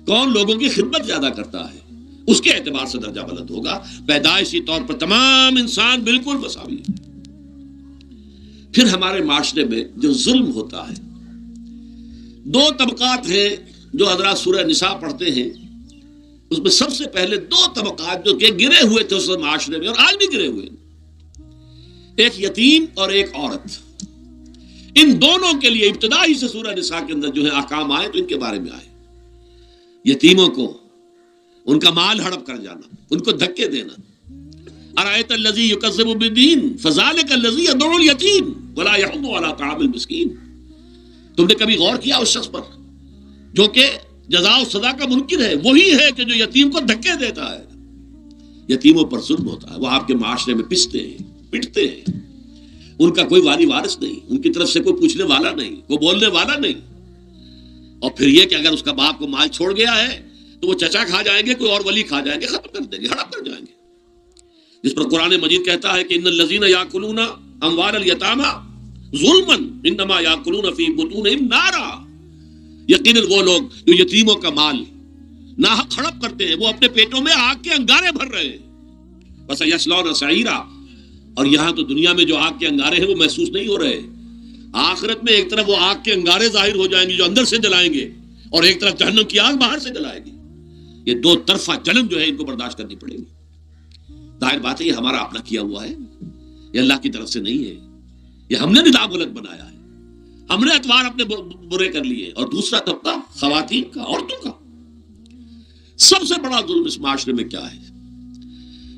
کون لوگوں کی خدمت زیادہ کرتا ہے، اس کے اعتبار سے درجہ بلند ہوگا۔ پیدائشی طور پر تمام انسان بالکل مساوی ہے۔ پھر ہمارے معاشرے میں جو ظلم ہوتا ہے، دو طبقات ہیں جو حضرات سورہ نساء پڑھتے ہیں، اس میں سب سے پہلے دو طبقات جو کہ گرے ہوئے تھے اس معاشرے میں اور آج بھی گرے ہوئے ہیں، ایک یتیم اور ایک عورت۔ ان دونوں کے لیے ابتدائی سے سورہ نساء کے اندر جو ہے احکام آئے تو ان کے بارے میں آئے۔ یتیموں کو ان کا مال ہڑپ کر جانا، ان کو دھکے دینا۔ ارأیت الذی یکذب بالدین فذلک الذی یدعو الیتیم ولا یحض علی طعام المسکین۔ تم نے کبھی غور کیا اس شخص پر جو کہ جزا و سزا کا منکر ہے؟ وہی ہے کہ جو یتیم کو دھکے دیتا ہے۔ یتیموں پر ظلم ہوتا ہے، وہ آپ کے معاشرے میں پستے ہیں، پٹتے ہیں، ان کا کوئی والی وارث نہیں، ان کی طرف سے کوئی پوچھنے والا نہیں، کوئی بولنے والا نہیں۔ اور پھر یہ کہ اگر اس کا باپ کو مال چھوڑ گیا ہے تو وہ چچا کھا جائیں گے، کوئی اور ولی کھا جائیں گے، ختم کر دیں گے، ہڑپ کر جائیں گے۔ جس پر قرآن مجید کہتا ہے کہ ان الذین یاکلون اموال الیتامی ظلما انما یاکلون فی بطونہم نارا۔ یقیناً وہ لوگ جو یتیموں کا مال ناحق ہڑپ کرتے ہیں، وہ اپنے پیٹوں میں آگ کے انگارے بھر رہے ہیں۔ بس یصلون سعیرا۔ اور یہاں تو دنیا میں جو آگ کے انگارے ہیں وہ محسوس نہیں ہو رہے، آخرت میں ایک طرف وہ آگ کے انگارے ظاہر ہو جائیں گے جو اندر سے جلائیں گے، اور ایک طرف جہنم کی آگ باہر سے جلائے گی۔ یہ دو طرفہ جلن جو ہے ان کو برداشت کرنی پڑے گی۔ ظاہر بات ہے یہ ہمارا اپنا کیا ہوا ہے، یہ اللہ کی طرف سے نہیں ہے، یہ ہم نے نظام غلط بنایا ہے، ہم نے اتوار اپنے برے کر لیے۔ اور دوسرا طبقہ خواتین کا، عورتوں کا۔ سب سے بڑا ظلم اس معاشرے میں کیا ہے؟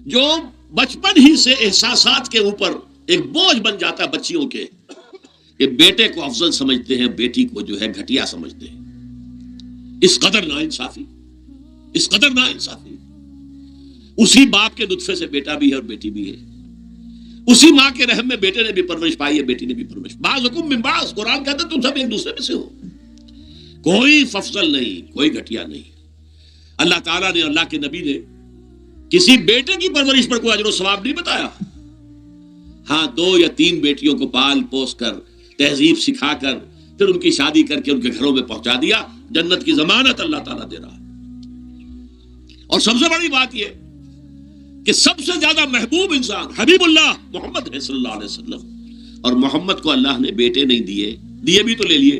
جو بچپن ہی سے احساسات کے اوپر ایک بوجھ بن جاتا ہے بچیوں کے، کہ بیٹے کو افضل سمجھتے ہیں، بیٹی کو جو ہے گھٹیا سمجھتے ہیں۔ اس قدر ناانصافی، اس قدر ناانصافی۔ اسی باپ کے نطفے سے بیٹا بھی ہے اور بیٹی بھی ہے، اسی ماں کے رحم میں بیٹے نے بھی پرورش پائی ہے، بیٹی نے بھی پرورش۔ بعضکم من بعض، قرآن کہتا ہے تم سب ایک دوسرے میں سے ہو، کوئی فضل نہیں، کوئی گھٹیا نہیں۔ اللہ تعالیٰ نے، اللہ کے نبی نے کسی بیٹے کی پرورش پر کوئی اجر و ثواب نہیں بتایا۔ ہاں، 2 یا 3 بیٹیوں کو پال پوس کر، تہذیب سکھا کر، پھر ان کی شادی کر کے ان کے گھروں میں پہنچا دیا، جنت کی ضمانت اللہ تعالیٰ دے رہا ہے۔ اور سب سے بڑی بات یہ کہ سب سے زیادہ محبوب انسان حبیب اللہ محمد ہے صلی اللہ علیہ وسلم، اور محمد کو اللہ نے بیٹے نہیں دیے بھی تو لے لیے،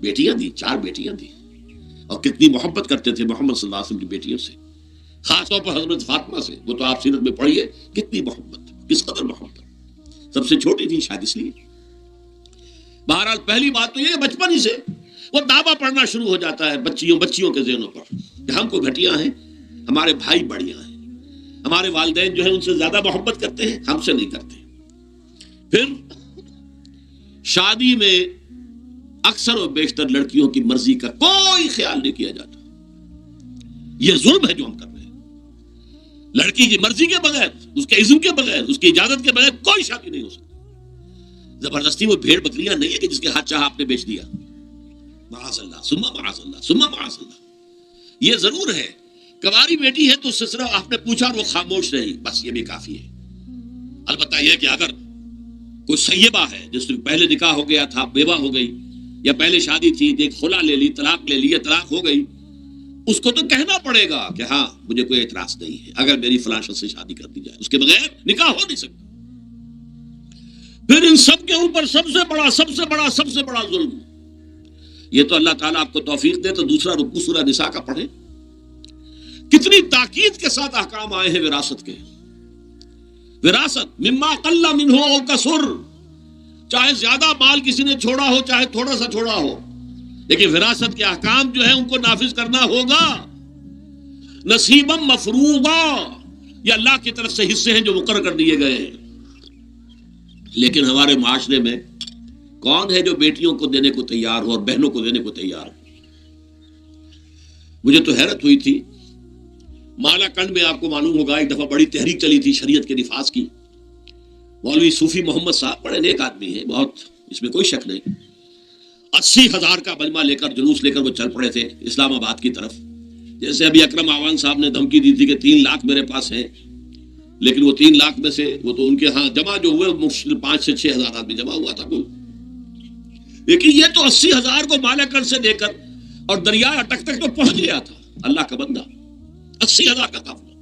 بیٹیاں دی، 4 بیٹیاں دی۔ اور کتنی محبت کرتے تھے محمد صلی اللہ علیہ وسلم کی بیٹیوں سے، خاص طور پر حضرت فاطمہ سے، وہ تو آپ سیرت میں پڑھیے کتنی محبت، کس قدر محبت۔ سب سے چھوٹی تھی شاید اس لیے۔ بہرحال پہلی بات تو یہ کہ بچپن ہی سے وہ دعویٰ پڑھنا شروع ہو جاتا ہے بچیوں کے ذہنوں پر کہ ہم کو گھٹیا ہیں، ہمارے بھائی بڑھیا ہیں، ہمارے والدین جو ہیں ان سے زیادہ محبت کرتے ہیں، ہم سے نہیں کرتے۔ پھر شادی میں اکثر و بیشتر لڑکیوں کی مرضی کا کوئی خیال نہیں کیا جاتا۔ یہ ظلم ہے جو ہم کر رہے ہیں۔ لڑکی کی مرضی کے بغیر، اس کے اذن کے بغیر، اس کی اجازت کے بغیر کوئی شادی نہیں ہو سکتی۔ زبردستی وہ بھیڑ بکریاں نہیں ہے کہ جس کے ہاتھ چاہا آپ نے بیچ دیا، معاذ اللہ ثم معاذ اللہ ثم معاذ اللہ۔ یہ ضرور ہے کنواری بیٹی ہے تو اس سے صرف آپ نے پوچھا اور وہ خاموش رہی، بس یہ بھی کافی ہے۔ البتہ یہ کہ اگر کوئی سیبہ ہے جس سے پہلے نکاح ہو گیا تھا، بیوہ ہو گئی، یا پہلے شادی تھی ایک خلا لے لی، طلاق لے لی یا طلاق ہو گئی، اس کو تو کہنا پڑے گا کہ ہاں مجھے کوئی اعتراض نہیں ہے اگر میری فلاں شخص سے شادی کر دی جائے، اس کے بغیر نکاح ہو نہیں سکتا۔ پھر ان سب کے اوپر سب سے بڑا ظلم، یہ تو اللہ تعالیٰ آپ کو توفیق دے تو دوسرا رکوع سورہ نساء کا پڑھیں، کتنی تاکید کے ساتھ احکام آئے ہیں وراثت کے۔ وراثت مما قل منہ او کثر، چاہے زیادہ مال کسی نے چھوڑا ہو چاہے تھوڑا سا چھوڑا ہو، لیکن وراثت کے احکام جو ہیں ان کو نافذ کرنا ہوگا۔ نصیبا مفروضا، یہ اللہ کی طرف سے حصے ہیں جو مقرر کر دیے گئے ہیں۔ لیکن ہمارے معاشرے میں کون ہے جو بیٹیوں کو دینے کو تیار ہو اور بہنوں کو دینے کو تیار ہو؟ مجھے تو حیرت ہوئی تھی، مالا کنڈ میں آپ کو معلوم ہوگا ایک دفعہ بڑی تحریک چلی تھی شریعت کے نفاذ کی۔ مولوی صوفی محمد صاحب بڑے نیک آدمی ہیں، بہت، اس میں کوئی شک نہیں، 80,000 کا مجمع لے کر جلوس لے کر وہ چل پڑے تھے اسلام آباد کی طرف۔ جیسے ابھی اکرم آوان صاحب نے دھمکی دی تھی کہ 3 لاکھ میرے پاس ہیں، لیکن وہ 3 لاکھ میں سے وہ تو ان کے ہاں جمع جو ہوئے مشکل 5 سے 6 ہزار آدمی جمع ہوا تھا کل، لیکن یہ تو 80,000 کو مالا کنڈ سے دے کر اور دریا اٹک تک تو پہنچ گیا تھا۔ اللہ کا بندہ 80,000 کا قافلہ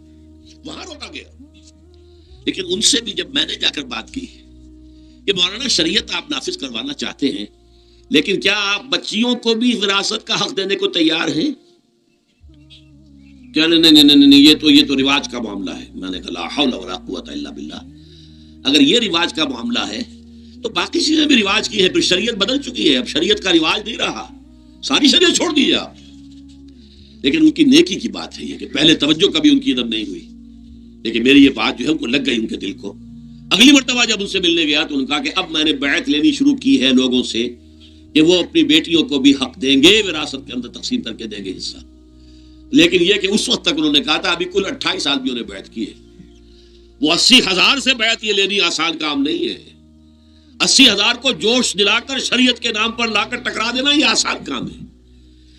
وہاں روکا گیا۔ لیکن ان سے بھی جب میں نے جا کر بات کی کہ مولانا شریعت آپ نافذ کروانا چاہتے ہیں، لیکن کیا آپ بچیوں کو بھی وراثت کا حق دینے کو تیار ہیں؟ کیا نہیں، یہ تو رواج کا معاملہ ہے۔ میں نے کہا لا حول ولا قوت الا باللہ، اگر یہ رواج کا معاملہ ہے تو باقی چیزیں بھی رواج کی ہیں، پھر شریعت بدل چکی ہے، اب شریعت کا رواج نہیں رہا، ساری شریعت چھوڑ دیجیے آپ۔ لیکن ان کی نیکی کی بات ہے یہ کہ پہلے توجہ کبھی ان کی ادھر نہیں ہوئی، لیکن میری یہ بات جو ہے ان کو لگ گئی ان کے دل کو۔ اگلی مرتبہ جب ان سے ملنے گیا تو انہوں نے کہا کہ اب میں نے بیعت لینی شروع کی ہے لوگوں سے کہ وہ اپنی بیٹیوں کو بھی حق دیں گے، وراثت کے اندر تقسیم کر کے دیں گے حصہ۔ لیکن یہ کہ اس وقت تک انہوں نے کہا تھا، ابھی کل 28 آدمیوں نے بیعت کی ہے۔ وہ 80,000 سے بیعت یہ لینی آسان کام نہیں ہے۔ 80,000 کو جوش دلا کر شریعت کے نام پر لا کر ٹکرا دینا یہ آسان کام ہے،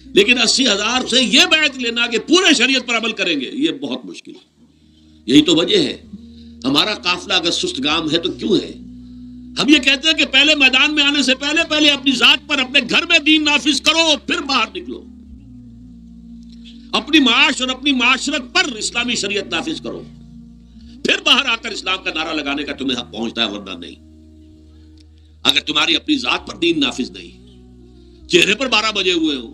لیکن 80,000 سے یہ بیعت لینا کہ پورے شریعت پر عمل کریں گے یہ بہت مشکل ہے۔ یہی تو وجہ ہے ہمارا قافلہ اگر سست گام ہے تو کیوں ہے؟ ہم یہ کہتے ہیں کہ پہلے میدان میں آنے سے پہلے اپنی ذات پر اپنے گھر میں دین نافذ کرو، پھر باہر نکلو، اپنی معاش اور اپنی معاشرت پر اسلامی شریعت نافذ کرو، پھر باہر آ کر اسلام کا نعرہ لگانے کا تمہیں حق پہنچتا ہے، ورنہ نہیں۔ اگر تمہاری اپنی ذات پر دین نافذ نہیں، چہرے پر 12 بجے ہوئے ہو،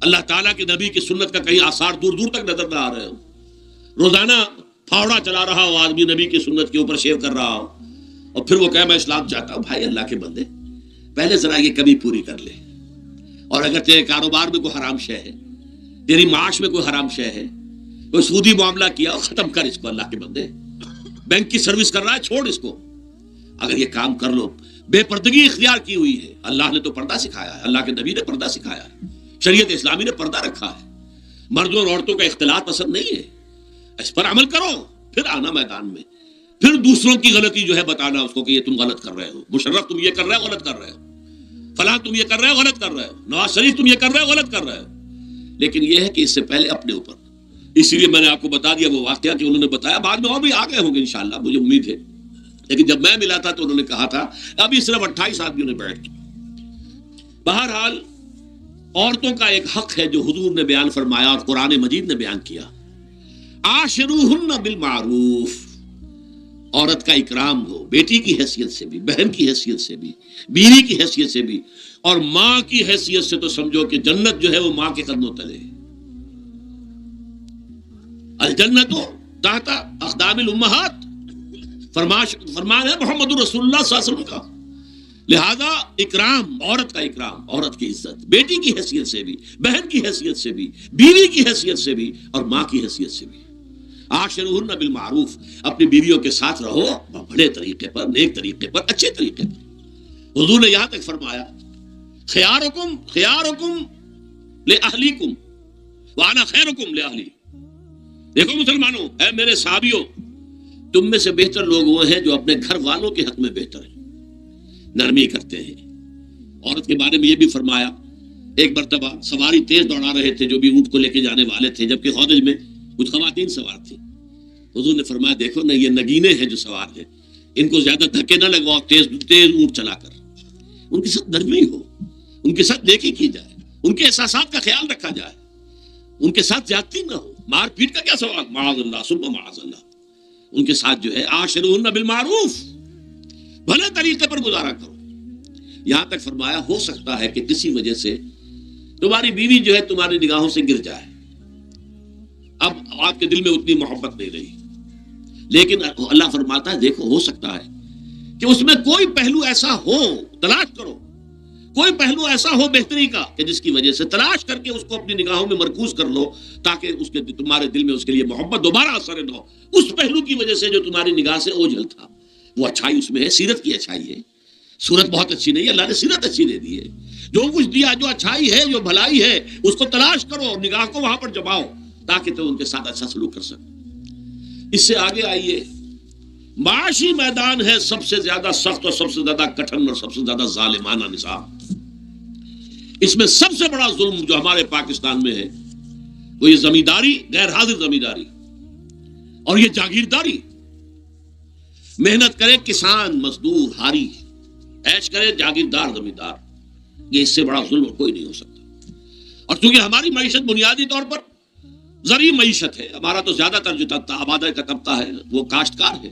اللہ تعالیٰ کے نبی کی سنت کا کہیں آثار دور دور تک نظر نہ آ رہے ہو، روزانہ پھاوڑا چلا رہا ہو آدمی نبی کی سنت کے اوپر شیو کر رہا ہو، اور پھر وہ کہے میں اسلام چاہتا ہوں، بھائی اللہ کے بندے پہلے ذرا یہ کمی پوری کر لے۔ اور اگر تیرے کاروبار میں کوئی حرام شے ہے، تیری معاش میں کوئی حرام شے ہے، کوئی سودی معاملہ کیا، ختم کر اس کو اللہ کے بندے۔ بینک کی سروس کر رہا ہے، چھوڑ اس کو۔ اگر یہ کام کر لو، بے پردگی اختیار کی ہوئی ہے، اللہ نے تو پردہ سکھایا ہے، اللہ کے نبی نے پردہ سکھایا ہے، شریعت اسلامی نے پردہ رکھا ہے، مردوں اور عورتوں کا اختلاط پسند نہیں ہے، اس پر عمل کرو، پھر آنا میدان میں، پھر دوسروں کی غلطی جو ہے بتانا اس کو کہ یہ تم غلط کر رہے ہو، مشرف تم یہ کر رہے ہو غلط کر رہے ہو، فلاں تم یہ کر رہے ہو غلط کر رہے ہو، نواز شریف تم یہ کر رہے ہو غلط کر رہے ہو۔ لیکن یہ ہے کہ اس سے پہلے اپنے اوپر، اسی لیے میں نے آپ کو بتا دیا وہ واقعہ کہ انہوں نے بتایا، بعد میں اور بھی آ گئے ہوں گے انشاءاللہ، مجھے امید ہے، لیکن جب میں ملا تھا تو انہوں نے کہا تھا ابھی صرف 28 آدمیوں نے بیٹھ کی۔ بہرحال عورتوں کا ایک حق ہے جو حضور نے بیان فرمایا اور قرآن مجید نے بیان کیا، عاشروہن بالمعروف، عورت کا اکرام ہو، بیٹی کی حیثیت سے بھی، بہن کی حیثیت سے بھی، بیوی کی حیثیت سے بھی، اور ماں کی حیثیت سے تو سمجھو کہ جنت جو ہے وہ ماں کے قدموں تلے، الجنت تحت اقدام الامہات، فرمان ہے محمد رسول اللہ صلی اللہ علیہ وسلم کا۔ لہذا اکرام، عورت کا اکرام، عورت کی عزت، بیٹی کی حیثیت سے بھی، بہن کی حیثیت سے بھی، بیوی کی حیثیت سے بھی، اور ماں کی حیثیت سے بھی۔ عاشروہن بالمعروف، اپنی بیویوں کے ساتھ رہو بڑے طریقے پر، نیک طریقے پر، اچھے طریقے پر۔ حضور نے یہاں تک فرمایا خیارکم لأہلیکم وانا خیرکم لأہلی۔ دیکھو مسلمانوں، اے میرے صحابیوں، تم میں سے بہتر لوگ وہ ہیں جو اپنے گھر والوں کے حق میں بہتر ہیں، نرمی کرتے ہیں۔ عورت کے بارے میں یہ بھی فرمایا، ایک مرتبہ سواری تیز دوڑا رہے تھے جو بھی اونٹ کو لے کے جانے والے تھے، جبکہ ہودج میں کچھ خواتین سوار تھیں۔ حضور نے فرمایا دیکھو نا، یہ نگینے ہیں جو سوار ہیں، ان کو زیادہ دھکے نہ لگواؤ تیز تیز اونٹ چلا کر، ان کے ساتھ نرمی ہو، ان کے ساتھ نیکی کی جائے، ان کے احساسات کا خیال رکھا جائے، ان کے ساتھ زیادتی نہ ہو، مار پیٹ کا کیا سوال، معاذ اللہ ثم معاذ اللہ۔ ان کے ساتھ جو ہے عاشروہن بالمعروف، بھلے طریقے پر گزارا کرو۔ یہاں تک فرمایا ہو سکتا ہے کہ کسی وجہ سے تمہاری بیوی جو ہے تمہاری نگاہوں سے گر جائے، اب آپ کے دل میں اتنی محبت نہیں رہی، لیکن اللہ فرماتا ہے دیکھو ہو سکتا ہے کہ اس میں کوئی پہلو ایسا ہو، تلاش کرو کوئی پہلو ایسا ہو بہتری کا کہ جس کی وجہ سے تلاش کر کے اس کو اپنی نگاہوں میں مرکوز کر لو، تاکہ اس کے تمہارے دل میں اس کے لیے محبت دوبارہ اثر نہ ہو۔ اس پہلو کی وجہ سے جو تمہاری نگاہ سے اوجھل تھا، وہ اچھائی اس میں ہے، سیرت کی اچھائی ہے۔ صورت بہت اچھی نہیں ہے، اللہ نے سیرت اچھی دے دی ہے۔ جو کچھ دیا، جو اچھائی ہے، جو بھلائی ہے، اس کو تلاش کرو اور نگاہ کو وہاں پر جماؤ تاکہ تم ان کے ساتھ اچھا سلوک کر سکو۔ اس سے آگے آئیے، معاشی میدان ہے سب سے زیادہ سخت اور سب سے زیادہ کٹھن اور سب سے زیادہ ظالمانہ نظام۔ اس میں سب سے بڑا ظلم جو ہمارے پاکستان میں ہے وہ یہ زمینداری، غیر حاضر زمینداری اور یہ جاگیرداری۔ محنت کرے کسان مزدور ہاری، عیش کرے جاگیردار زمیندار، یہ اس سے بڑا ظلم کوئی نہیں ہو سکتا۔ اور چونکہ ہماری معیشت بنیادی طور پر زرعی معیشت ہے، ہمارا تو زیادہ تر جو آبادی کا طبقہ ہے وہ کاشتکار ہے،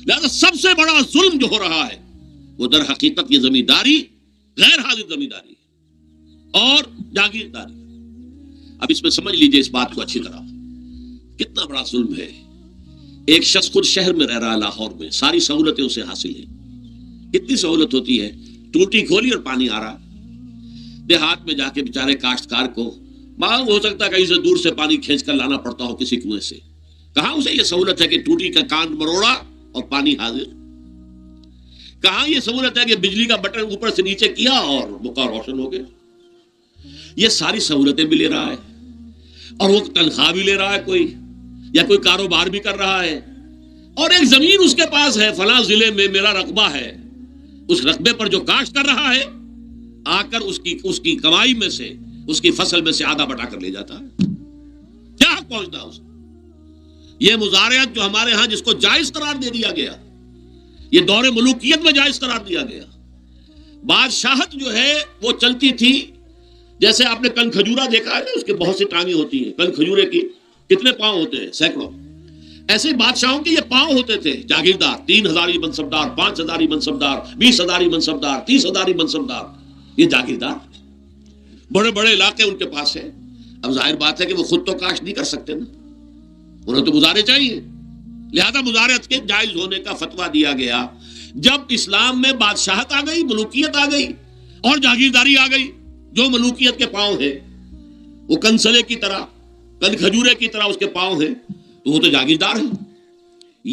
لہذا سب سے بڑا ظلم جو ہو رہا ہے وہ در حقیقت یہ زمینداری، غیر حاضر زمینداری اور جاگیرداری۔ اب اس میں سمجھ لیجئے اس بات کو اچھی طرح، کتنا بڑا ظلم ہے۔ ایک شخص خود شہر میں رہ رہا ہے، لاہور میں، ساری سہولتیں اسے حاصل ہیں۔ کتنی سہولت ہوتی ہے، ٹوٹی کھولی اور پانی آ رہا۔ دیہات میں جا کے بیچارے کاشتکار کو معلوم ہو سکتا ہے کہیں سے دور سے پانی کھینچ کر لانا پڑتا ہو کسی کنویں سے۔ کہاں اسے یہ سہولت ہے کہ ٹوٹی کا کان مروڑا اور پانی حاضر؟ کہاں یہ سہولت ہے کہ بجلی کا بٹن اوپر سے نیچے کیا اور مکہ روشن ہو گیا؟ یہ ساری سہولتیں بھی لے رہا ہے اور وہ تنخواہ بھی لے رہا ہے کوئی، یا کوئی کاروبار بھی کر رہا ہے، اور ایک زمین اس کے پاس ہے، فلاں ضلع میں میرا رقبہ ہے، اس رقبے پر جو کاشت کر رہا ہے آ کر اس کی کمائی میں سے، اس کی فصل میں سے آدھا بٹا کر لے جاتا ہے۔ کیا حق پہنچتا ہے اسے؟ یہ مزارعت جو ہمارے ہاں جس کو جائز قرار دے دیا گیا، یہ دور ملوکیت میں جائز قرار دیا گیا۔ بادشاہت جو ہے وہ چلتی تھی، جیسے آپ نے کن کھجورا دیکھا ہے نا، اس کے بہت سی ٹانگیں ہوتی ہیں، کن کھجورے کی کتنے پاؤں ہوتے ہیں؟ سینکڑوں۔ ایسے بادشاہوں کے یہ پاؤں ہوتے تھے، جاگیردار، 3,000 منصبدار، 5,000 منصبدار، 20,000 منصبدار، 30,000 منصبدار، یہ جاگیردار بڑے بڑے علاقے ان کے پاس ہیں۔ اب ظاہر بات ہے کہ وہ خود تو کاشت نہیں کر سکتے نا، انہیں تو مزارع چاہیے، لہذا مزارعت کے جائز ہونے کا فتویٰ دیا گیا۔ جب اسلام میں بادشاہت آ گئی، ملوکیت آ گئی اور جاگیرداری آ گئی، جو ملوکیت کے پاؤں ہیں وہ کنسلے کی طرح، کن کھجورے کی طرح اس کے پاؤں ہیں، تو وہ تو جاگیردار ہے۔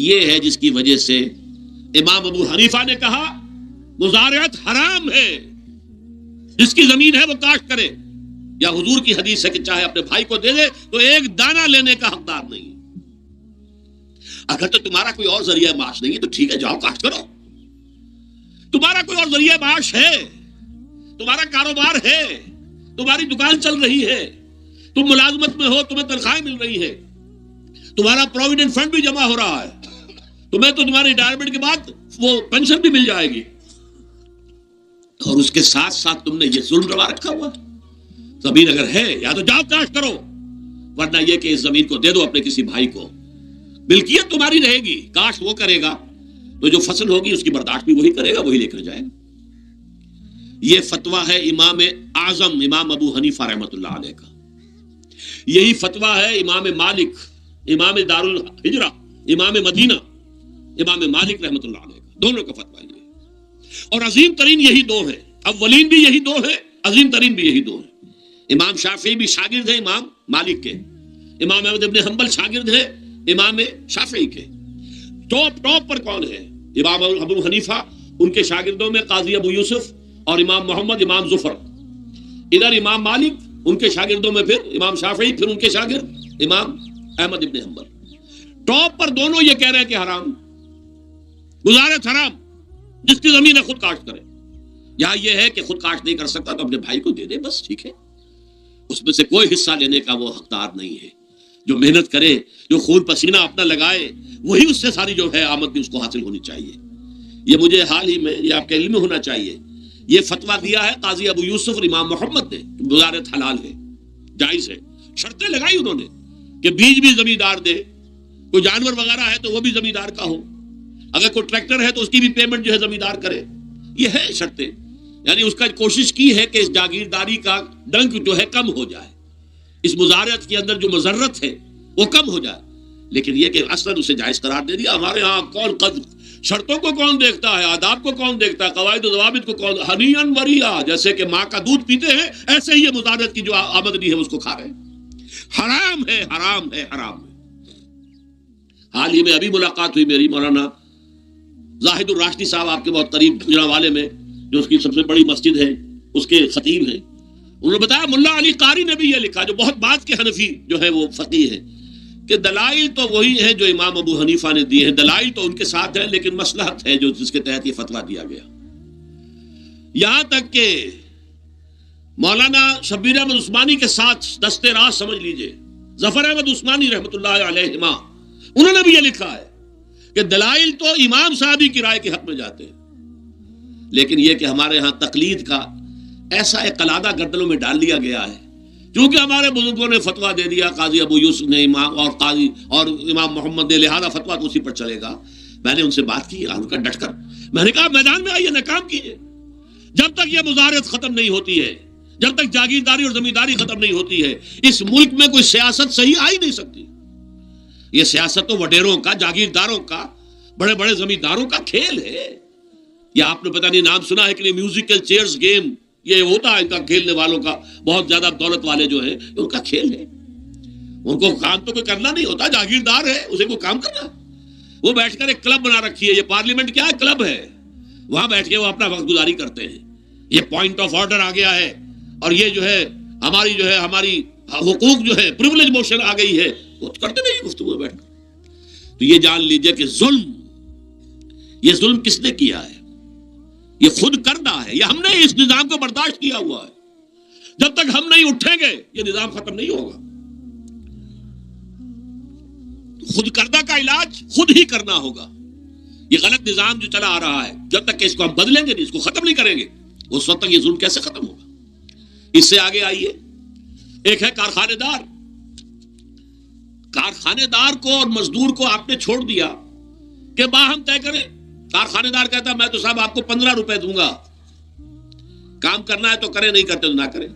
یہ ہے جس کی وجہ سے امام ابو حنیفہ نے کہا مزارعت حرام ہے، جس کی زمین ہے وہ کاشت کرے، یا حضور کی حدیث ہے کہ چاہے اپنے بھائی کو دے دے تو ایک دانہ لینے کا حقدار نہیں۔ اگر تو تمہارا کوئی اور ذریعہ معاش نہیں ہے تو ٹھیک ہے، جاؤ کاشت کرو۔ تمہارا کوئی اور ذریعہ معاش ہے، تمہارا کاروبار ہے، تمہاری دکان چل رہی ہے، تم ملازمت میں ہو، تمہیں تنخواہیں مل رہی ہے، تمہارا پروویڈنٹ فنڈ بھی جمع ہو رہا ہے، تمہیں تو تمہاری ریٹائرمنٹ کے بعد وہ پینشن بھی مل جائے گی، اور اس کے ساتھ ساتھ تم نے یہ ظلم روا رکھا ہوا۔ زمین اگر ہے یا تو جاؤ کاشت کرو، ورنہ یہ کہ اس زمین کو دے دو اپنے کسی بھائی کو، ملکیت تمہاری رہے گی، کاشت وہ کرے گا تو جو فصل ہوگی اس کی برداشت بھی وہی کرے گا، وہی لے کر جائے گا۔ یہ فتویٰ ہے امام اعظم امام ابو حنیفہ رحمۃ اللہ علیہ کا، یہی فتویٰ ہے امام مالک، امام دار الحجرہ، امام مدینہ، امام مالک رحمۃ اللہ علیہ کا، دونوں کا فتویٰ یہ ہے۔ اور عظیم ترین یہی دو ہے، اولین بھی یہی دو ہے، عظیم ترین بھی یہی دو ہے۔ امام شافعی بھی شاگرد ہے امام مالک کے، امام احمد بن حنبل شاگرد ہے امام شافعی کے۔ ٹاپ پر کون ہے؟ امام ابو حنیفہ، ان کے شاگردوں میں قاضی ابو یوسف اور امام محمد امام ظفر، ادھر امام مالک، ان کے شاگردوں میں پھر امام شافعی، پھر ان کے شاگرد امام احمد ابن حنبل۔ ٹاپ پر دونوں یہ کہہ رہے ہیں کہ حرام، مزارعت حرام، جس کی زمین ہے خود کاشت کرے۔ یہاں یہ ہے کہ خود کاشت نہیں کر سکتا تو اپنے بھائی کو دے دے، بس ٹھیک ہے، اس میں سے کوئی حصہ لینے کا وہ حقدار نہیں ہے۔ جو محنت کرے، جو خون پسینہ اپنا لگائے، وہی اس سے ساری جو ہے آمد بھی اس کو حاصل ہونی چاہیے۔ یہ مجھے حال ہی میں، یہ آپ کے علم میں ہونا چاہیے، یہ فتویٰ دیا ہے قاضی ابو یوسف اور امام محمد نے، مزارعت حلال ہے، جائز ہے۔ شرطیں لگائی انہوں نے کہ بیج بھی زمیندار دے، کوئی جانور وغیرہ ہے تو وہ بھی زمیندار کا ہو، اگر کوئی ٹریکٹر ہے تو اس کی بھی پیمنٹ جو ہے زمیندار کرے۔ یہ ہے شرطیں، یعنی اس کا کوشش کی ہے کہ اس جاگیرداری کا ڈنک جو ہے کم ہو جائے، اس مزارعت کے اندر جو مضرت ہے وہ کم ہو جائے، لیکن یہ کہ اصلاً اسے جائز قرار دے دیا۔ ہمارے ہاں کون شرطوں کو کون دیکھتا ہے، آداب کو کون دیکھتا ہے، قواعد و ضوابط کو کون، ہنیئن وریا، جیسے کہ ماں کا دودھ پیتے ہیں ایسے ہی یہ مزارعت کی جو آمدنی ہے اس کو کھا رہے ہیں۔ حرام ہے، حرام ہے، حرام ہے۔ حال ہی میں ابھی ملاقات ہوئی میری مولانا زاہد الراشدی صاحب، آپ کے بہت قریب گجرا والے میں، جو اس کی سب سے بڑی مسجد ہے، اس کے خطیب ہیں۔ انہوں نے بتایا ملا علی قاری نے بھی یہ لکھا، جو بہت بعد کے حنفی جو ہے وہ فقیہ ہے، کہ دلائل تو وہی ہیں جو امام ابو حنیفہ نے دیے ہیں، دلائل تو ان کے ساتھ ہیں، لیکن مصلحت ہے جو جس کے تحت یہ فتویٰ دیا گیا۔ یہاں تک کہ مولانا شبیر احمد عثمانی کے ساتھ دستے راست سمجھ لیجئے، ظفر احمد عثمانی رحمۃ اللہ علیہما، انہوں نے بھی یہ لکھا ہے کہ دلائل تو امام صاحبی کی رائے کے حق میں جاتے ہیں، لیکن یہ کہ ہمارے ہاں تقلید کا ایسا ایک قلادہ گردنوں میں ڈال دیا گیا ہے، کیونکہ ہمارے بزرگوں نے فتویٰ دے دیا، قاضی ابو یوسف نے، امام اور قاضی اور امام محمد نے، لہذا فتویٰ تو اسی پر چلے گا۔ میں نے ان سے بات کی، ان کا ڈٹ کر میں نے کہا میدان میں آئیے، ناکام کیجیے، جب تک یہ مزارعت ختم نہیں ہوتی ہے، جب تک جاگیرداری اور زمینداری ختم نہیں ہوتی ہے، اس ملک میں کوئی سیاست صحیح آ ہی نہیں سکتی۔ یہ سیاست تو وڈیروں کا، جاگیرداروں کا، بڑے بڑے زمینداروں کا کھیل ہے۔ یا آپ نے پتہ نہیں نام سنا ہے کہ میوزیکل چیئرز گیم، یہ ہوتا ہے ان کا کھیلنے والوں کا، بہت زیادہ دولت والے جو ہیں ان کا کھیل ہے، ان کو کام تو کوئی کرنا نہیں ہوتا، جاگیردار ہے اسے کوئی کام کرنا، وہ بیٹھ کر ایک کلب بنا رکھی ہے، یہ پارلیمنٹ کیا ہے، کلب ہے، وہاں بیٹھ کے وہ اپنا وقت گزاری کرتے ہیں۔ یہ پوائنٹ آف آرڈر آ گیا ہے، اور یہ جو ہے ہماری حقوق جو ہے پریویلیج موشن آ گئی ہے، وہ کرتے نہیں گفتگو بیٹھ کر۔ تو یہ جان لیجئے کہ یہ ظلم کس نے کیا ہے؟ یہ خود کردہ ہے، یہ ہم نے اس نظام کو برداشت کیا ہوا ہے۔ جب تک ہم نہیں اٹھیں گے یہ نظام ختم نہیں ہوگا۔ خود کردہ کا علاج خود ہی کرنا ہوگا۔ یہ غلط نظام جو چلا آ رہا ہے، جب تک کہ اس کو ہم بدلیں گے نہیں، اس کو ختم نہیں کریں گے، اس وقت تک یہ ظلم کیسے ختم ہوگا؟ اس سے آگے آئیے، ایک ہے کارخانے دار۔ کارخانے دار کو اور مزدور کو آپ نے چھوڑ دیا کہ باہم طے کریں۔ کارخانے دار کہتا ہے میں تو صاحب آپ کو 15 روپے دوں گا، کام کرنا ہے تو کریں، نہیں کرتے تو نہ کریں۔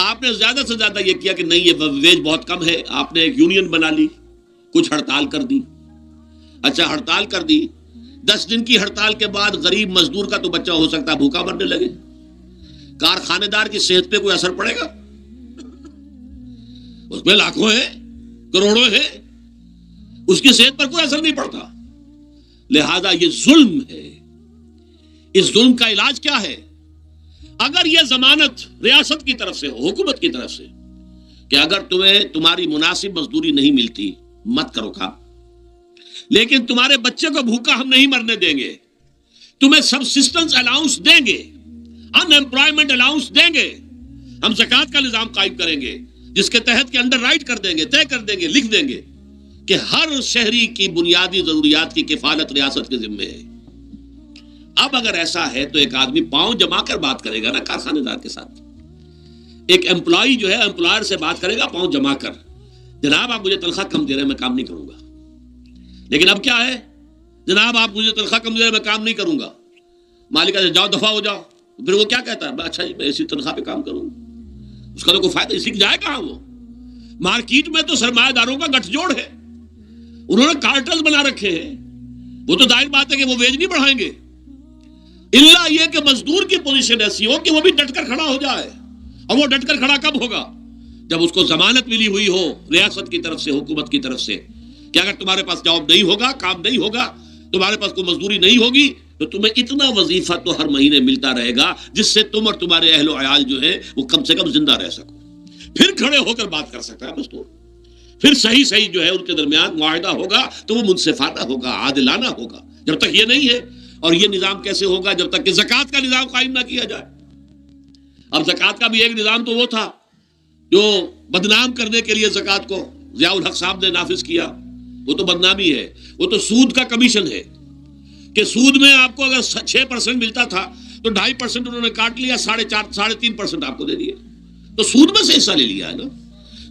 آپ نے زیادہ سے زیادہ یہ کیا کہ نہیں یہ ویج بہت کم ہے، آپ نے ایک یونین بنا لی، کچھ ہڑتال کر دی۔ اچھا ہڑتال کر دی، 10 دن کی ہڑتال کے بعد غریب مزدور کا تو بچہ ہو سکتا ہے بھوکا مرنے لگے، کارخانے دار کی صحت پہ کوئی اثر پڑے گا؟ اس میں لاکھوں ہیں، کروڑوں ہیں، اس کی صحت پر کوئی اثر نہیں پڑتا۔ لہذا یہ ظلم ہے۔ اس ظلم کا علاج کیا ہے؟ اگر یہ ضمانت ریاست کی طرف سے ہو، حکومت کی طرف سے، کہ اگر تمہیں تمہاری مناسب مزدوری نہیں ملتی مت کرو کام، لیکن تمہارے بچے کو بھوکا ہم نہیں مرنے دیں گے، تمہیں سبسسٹنس الاؤنس دیں گے، ان ایمپلائمنٹ الاؤنس دیں گے، ہم زکوٰۃ کا نظام قائم کریں گے جس کے تحت کے انڈر رائٹ کر دیں گے، طے کر دیں گے، لکھ دیں گے کہ ہر شہری کی بنیادی ضروریات کی کفالت ریاست کے ذمے ہے۔ اب اگر ایسا ہے تو ایک آدمی پاؤں جما کر بات کرے گا نا کارخانے دار کے ساتھ، ایک امپلائی جو ہے امپلائر سے بات کرے گا پاؤں جما کر، جناب آپ مجھے تنخواہ کم دے رہے ہیں میں کام نہیں کروں گا، لیکن اب کیا ہے، جناب آپ مجھے تنخواہ کم دے رہے ہیں میں کام نہیں کروں گا، مالک کہتے جاؤ دفعہ ہو جاؤ، پھر وہ کیا کہتا ہے اچھا جی میں اسی تنخواہ پہ کام کروں گا، اس کا تو کوئی فائدہ، اسی کی جائے کہاں وہ؟ مارکیٹ میں تو سرمایہ داروں کا گٹھ جوڑ ہے، انہوں نے کارٹلز بنا رکھے ہیں، وہ تو ظاہر بات ہے کہ وہ ویج نہیں بڑھائیں گے، الا یہ کہ مزدور کی پوزیشن ایسی ہو کہ وہ بھی ڈٹ کر کھڑا ہو جائے، اور وہ ڈٹ کر کھڑا کب ہوگا؟ جب اس کو ضمانت ملی ہوئی ہو ریاست کی طرف سے، حکومت کی طرف سے، کہ اگر تمہارے پاس جاب نہیں ہوگا، کام نہیں ہوگا، تمہارے پاس کوئی مزدوری نہیں ہوگی، تو تمہیں اتنا وظیفہ تو ہر مہینے ملتا رہے گا جس سے تم اور تمہارے اہل و عیال جو ہے وہ کم سے کم زندہ رہ سکو، پھر کھڑے ہو کر بات کر سکتا ہے مزدور، پھر صحیح جو ہے ان کے درمیان معاہدہ ہوگا تو وہ منصفانہ ہوگا، عادلانہ ہوگا۔ جب تک یہ نہیں ہے، اور یہ نظام کیسے ہوگا جب تک کہ زکوٰۃ کا نظام قائم نہ کیا جائے۔ اب زکوٰۃ کا بھی ایک نظام تو وہ تھا جو بدنام کرنے کے لیے زکوٰۃ کو ضیاء الحق صاحب نے نافذ کیا، وہ تو بدنامی ہے، وہ تو سود کا کمیشن ہے کہ سود میں آپ کو اگر 6% ملتا تھا تو 2.5% انہوں نے کاٹ لیا، 3.5% آپ کو دے دیا، تو سود میں سے حصہ لے لیا ہے نا۔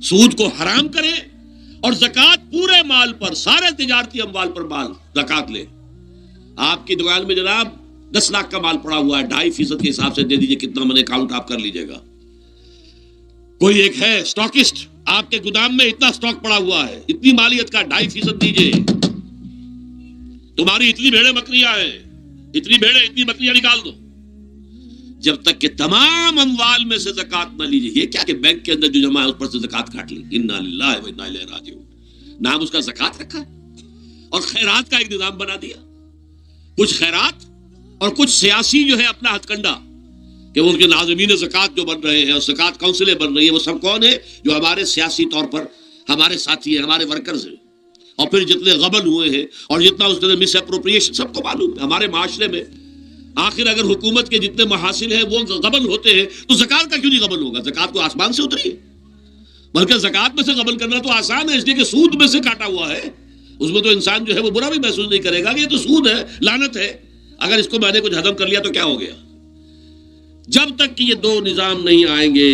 سود کو حرام کرے اور زکوٰۃ پورے مال پر، سارے تجارتی اموال پر مال زکوٰۃ لے۔ آپ کی دکان میں جناب 10 لاکھ کا مال پڑا ہوا ہے، 2.5% کے حساب سے دے دیجئے، کتنا میں نے کاؤنٹ آپ کر لیجئے گا۔ کوئی ایک ہے اسٹاکسٹ، آپ کے گودام میں اتنا اسٹاک پڑا ہوا ہے، اتنی مالیت کا 2.5% دیجئے، تمہاری اتنی بھیڑیں بکریاں ہیں، اتنی بھیڑیں اتنی بکریاں نکال دو۔ جب تک کہ تمام اموال میں سے زکوٰۃ نہ لیجیے، یہ کیا کہ بینک کے اندر جو جمع ہے اس پر سے زکوٰۃ کاٹ لی، انا للہ و انا الیہ راجعون، نام اس کا زکوٰۃ رکھا ہے، اور خیرات کا ایک نظام بنا دیا۔ کچھ خیرات اور کچھ سیاسی جو ہے اپنا ہتھ کنڈا، کہ ان کے ناظمین زکوٰۃ جو بن رہے ہیں اور زکوٰۃ کونسلیں بن رہی ہیں، وہ سب کون ہے؟ جو ہمارے سیاسی طور پر ہمارے ساتھی ہیں، ہمارے ورکرز ہیں۔ اور پھر جتنے غبن ہوئے ہیں اور جتنا اس کے مس اپروپریشن، سب کو معلوم ہے ہمارے معاشرے میں آخر اگر حکومت کے جتنے محاصل ہیں وہ غبن ہوتے ہیں تو زکوٰۃ کا کیوں نہیں غبن ہوگا؟ زکوٰۃ کو آسمان سے اتری ہے، بلکہ زکوٰۃ میں سے غبن کرنا تو آسان ہے، اس لیے کہ سود میں سے کاٹا ہوا ہے، اس میں تو انسان جو ہے وہ برا بھی محسوس نہیں کرے گا کہ یہ تو سود ہے، لعنت ہے، اگر اس کو میں نے کچھ ہضم کر لیا تو کیا ہو گیا۔ جب تک کہ یہ دو نظام نہیں آئیں گے،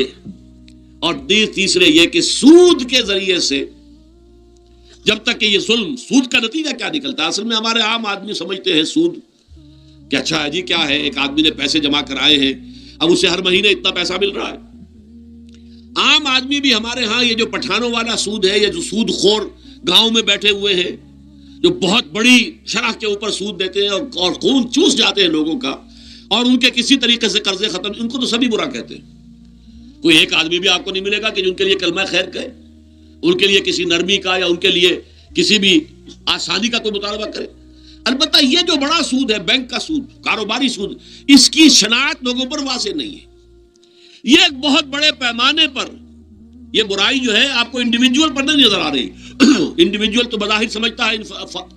اور تیسرے یہ کہ سود کے ذریعے سے جب تک کہ یہ ظلم، سود کا نتیجہ کیا نکلتا ہے؟ اصل میں ہمارے عام آدمی سمجھتے ہیں سود کہ اچھا ہے جی، کیا ہے، ایک آدمی نے پیسے جمع کرائے ہیں، اب اسے ہر مہینے اتنا پیسہ مل رہا ہے۔ عام آدمی بھی ہمارے ہاں یہ جو پٹھانوں والا سود ہے، یا جو سود خور گاؤں میں بیٹھے ہوئے ہیں جو بہت بڑی شرح کے اوپر سود دیتے ہیں اور خون چوس جاتے ہیں لوگوں کا، اور ان کے کسی طریقے سے قرضے ختم، ان کو تو سبھی برا کہتے ہیں۔ کوئی ایک آدمی بھی آپ کو نہیں ملے گا کہ جن کے لیے کلمہ خیر کہے، ان کے لیے کسی نرمی کا یا ان کے لیے کسی بھی آسانی کا کوئی مطالبہ کرے۔ البتہ یہ جو بڑا سود ہے، بینک کا سود، کاروباری سود، اس کی شناخت لوگوں پر واضح نہیں ہے۔ یہ ایک بہت بڑے پیمانے پر یہ برائی جو ہے آپ کو انڈیویجول پر نہیں نظر آ رہی۔ انڈیویجول تو بظاہر سمجھتا ہے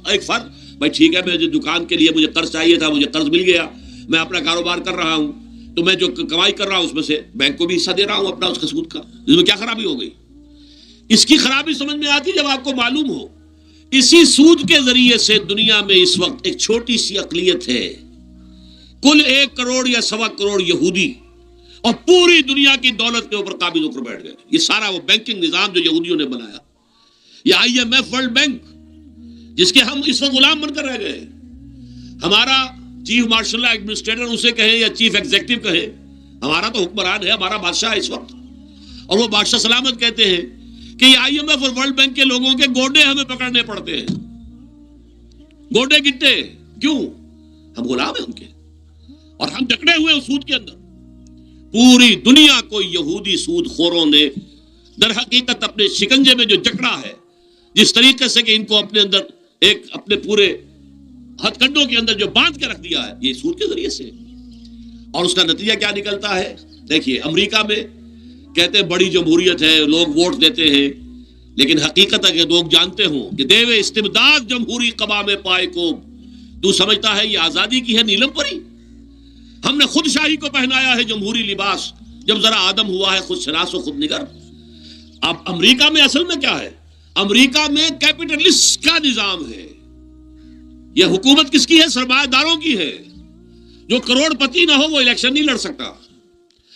ایک فرد، بھائی ٹھیک ہے، میں جو دکان کے لیے مجھے قرض چاہیے تھا، مجھے قرض مل گیا، میں اپنا کاروبار کر رہا ہوں، تو میں جو کمائی کر رہا ہوں اس میں سے بینک کو بھی حصہ دے رہا ہوں اپنا، اس کے سود کا، اس میں کیا خرابی ہو گئی؟ اس کی خرابی سمجھ میں آتی جب آپ کو معلوم ہو اسی سود کے ذریعے سے دنیا میں اس وقت ایک چھوٹی سی اقلیت ہے، کل 1 کروڑ یا 1.25 کروڑ یہودی، اور پوری دنیا کی دولت کے اوپر قابض ہو کر بیٹھ گئے۔ یہ سارا وہ بینکنگ نظام جو یہودیوں نے بنایا، یہ IMF ورلڈ بینک جس کے ہم اس وقت غلام بن کر رہ گئے۔ ہمارا چیف مارشل ایڈمنسٹریٹر اسے کہے یا چیف ایگزیکٹو کہے، ہمارا تو حکمران ہے، ہمارا بادشاہ ہے اس وقت، اور وہ بادشاہ سلامت کہتے ہیں کہ یہ IMF اور ورلڈ بینک کے لوگوں کے گوڈے ہمیں پکڑنے پڑتے ہیں، گوڈے گٹے، کیوں؟ ہم غلام ہیں ان کے، اور ہم جکڑے ہوئے ہیں سود کے اندر۔ پوری دنیا کو یہودی سود خوروں نے در حقیقت اپنے شکنجے میں جو جکڑا ہے، جس طریقے سے کہ ان کو اپنے اندر ایک اپنے پورے ہتھ کنڈوں کے اندر جو باندھ کے رکھ دیا ہے، یہ سود کے ذریعے سے۔ اور اس کا نتیجہ کیا نکلتا ہے؟ دیکھیے، امریکہ میں کہتے ہیں بڑی جمہوریت ہے، لوگ ووٹ دیتے ہیں، لیکن حقیقت ہے کہ لوگ جانتے ہوں کہ دیوے استبداد جمہوری قبا میں پائے کو، تو سمجھتا ہے یہ آزادی کی ہے نیلم پری؟ ہم نے خود شاہی کو پہنایا ہے جمہوری لباس، جب ذرا آدم ہوا ہے خود شناس و خود نگر۔ اب امریکہ میں اصل میں کیا ہے؟ امریکہ میں کیپٹلسٹ کا نظام ہے۔ یہ حکومت کس کی ہے؟ سرمایہ داروں کی ہے۔ جو کروڑ پتی نہ ہو وہ الیکشن نہیں لڑ سکتا،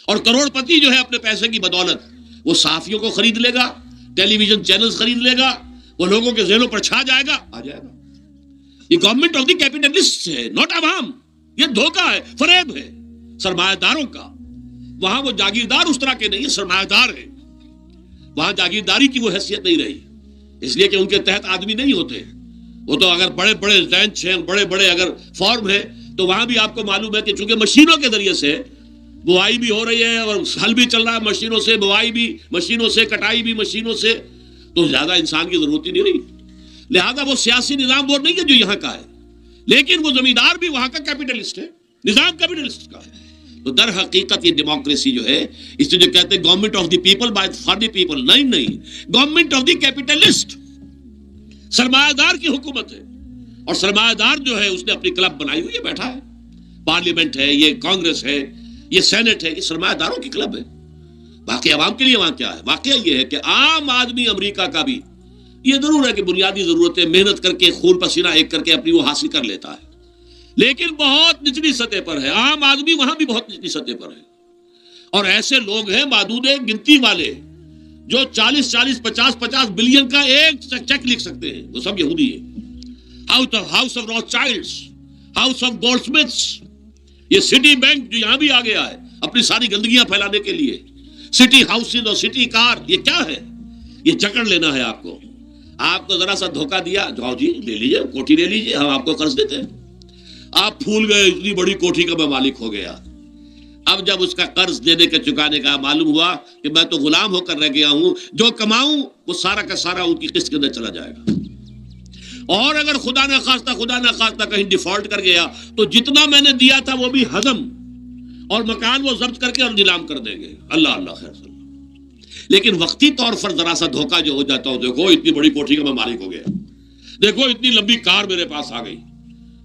اور کروڑ پتی جو ہے اپنے پیسے کی بدولت وہ صحافیوں کو خرید لے گا، ٹیلی ویژن چینلز خرید لے گا، وہ لوگوں کے ذہنوں پر چھا جائے گا، آ جائے گا۔ یہ گورنمنٹ آف دی کیپٹلسٹ ہے، ناٹ عوام۔ یہ دھوکہ ہے، فریب ہے سرمایہ داروں کا۔ وہاں وہ جاگیردار اس طرح کے نہیں، سرمایہ دار ہیں۔ وہاں جاگیرداری کی وہ حیثیت نہیں رہی، اس لیے کہ ان کے تحت آدمی نہیں ہوتے۔ وہ تو اگر بڑے بڑے رینچ ہیں، بڑے بڑے اگر فارم ہیں، تو وہاں بھی آپ کو معلوم ہے کہ چونکہ مشینوں کے ذریعے سے بوائی بھی ہو رہی ہے اور ہل بھی چل رہا ہے مشینوں سے، بوائی بھی مشینوں سے، کٹائی بھی مشینوں سے، تو زیادہ انسان کی ضرورت ہی نہیں رہی۔ لہذا وہ سیاسی نظام وہ نہیں ہے جو یہاں کا ہے، لیکن وہ زمیندار بھی وہاں کا کیپٹلسٹ ہے، نظام کیپٹلسٹ کا ہے۔ تو در حقیقت یہ ڈیموکریسی جو ہے، اس سے جو کہتے ہیں government of the people by for the people, نہیں، گورنمنٹ آف دی کیپٹلسٹ، سرمایہ دار کی حکومت ہے۔ اور سرمایہ دار جو ہے اس نے اپنی کلب بنائی ہوئی ہے، بیٹھا ہے، پارلیمنٹ ہے، یہ کانگریس ہے، یہ سینٹ ہے، یہ سرمایہ داروں کی کلب ہے۔ باقی عوام کے لیے وہاں کیا ہے؟ واقعہ یہ ہے کہ عام آدمی امریکہ کا بھی یہ ضرور ہے کہ بنیادی ضرورتیں محنت کر کے خون پسینہ ایک کر کے اپنی وہ حاصل کر لیتا ہے، لیکن بہت نچلی سطح پر ہے. عام آدمی وہاں بھی بہت نچلی سطح پر ہے. اور ایسے لوگ ہیں معدود گنتی والے جو 40-50 بلین کا ایک چیک لکھ سکتے ہیں، وہ سب یہودی ہیں. House of Rothschilds, house of Goldsmiths, یہ سٹی بینک جو یہاں بھی آ گیا ہے اپنی ساری گندگیاں پھیلانے کے لیے، سٹی ہاؤسز اور سٹی کار، یہ کیا ہے؟ یہ جکڑ لینا ہے آپ کو. آپ کو ذرا سا دھوکہ دیا، جاؤ جی لے لیجیے کوٹھی لے لیجیے، ہم آپ کو قرض دیتے ہیں. آپ پھول گئے اتنی بڑی کوٹھی کا میں مالک ہو گیا. اب جب اس کا قرض دینے کا چکانے کا معلوم ہوا کہ میں تو غلام ہو کر رہ گیا ہوں، جو کماؤں وہ سارا کا سارا ان کی قسط کے اندر چلا جائے گا. اور اگر خدا نہ خواستہ کہیں ڈیفالٹ کر گیا تو جتنا میں نے دیا تھا وہ بھی ہضم، اور مکان وہ ضبط کر کے اور نیلام کر دیں گے. اللہ اللہ خیر صلی اللہ. لیکن وقتی طور پر ذرا سا دھوکہ جو ہو جاتا ہو، دیکھو اتنی بڑی کوٹھی کا میں مالک ہو گیا، دیکھو اتنی لمبی کار میرے پاس آ گئی،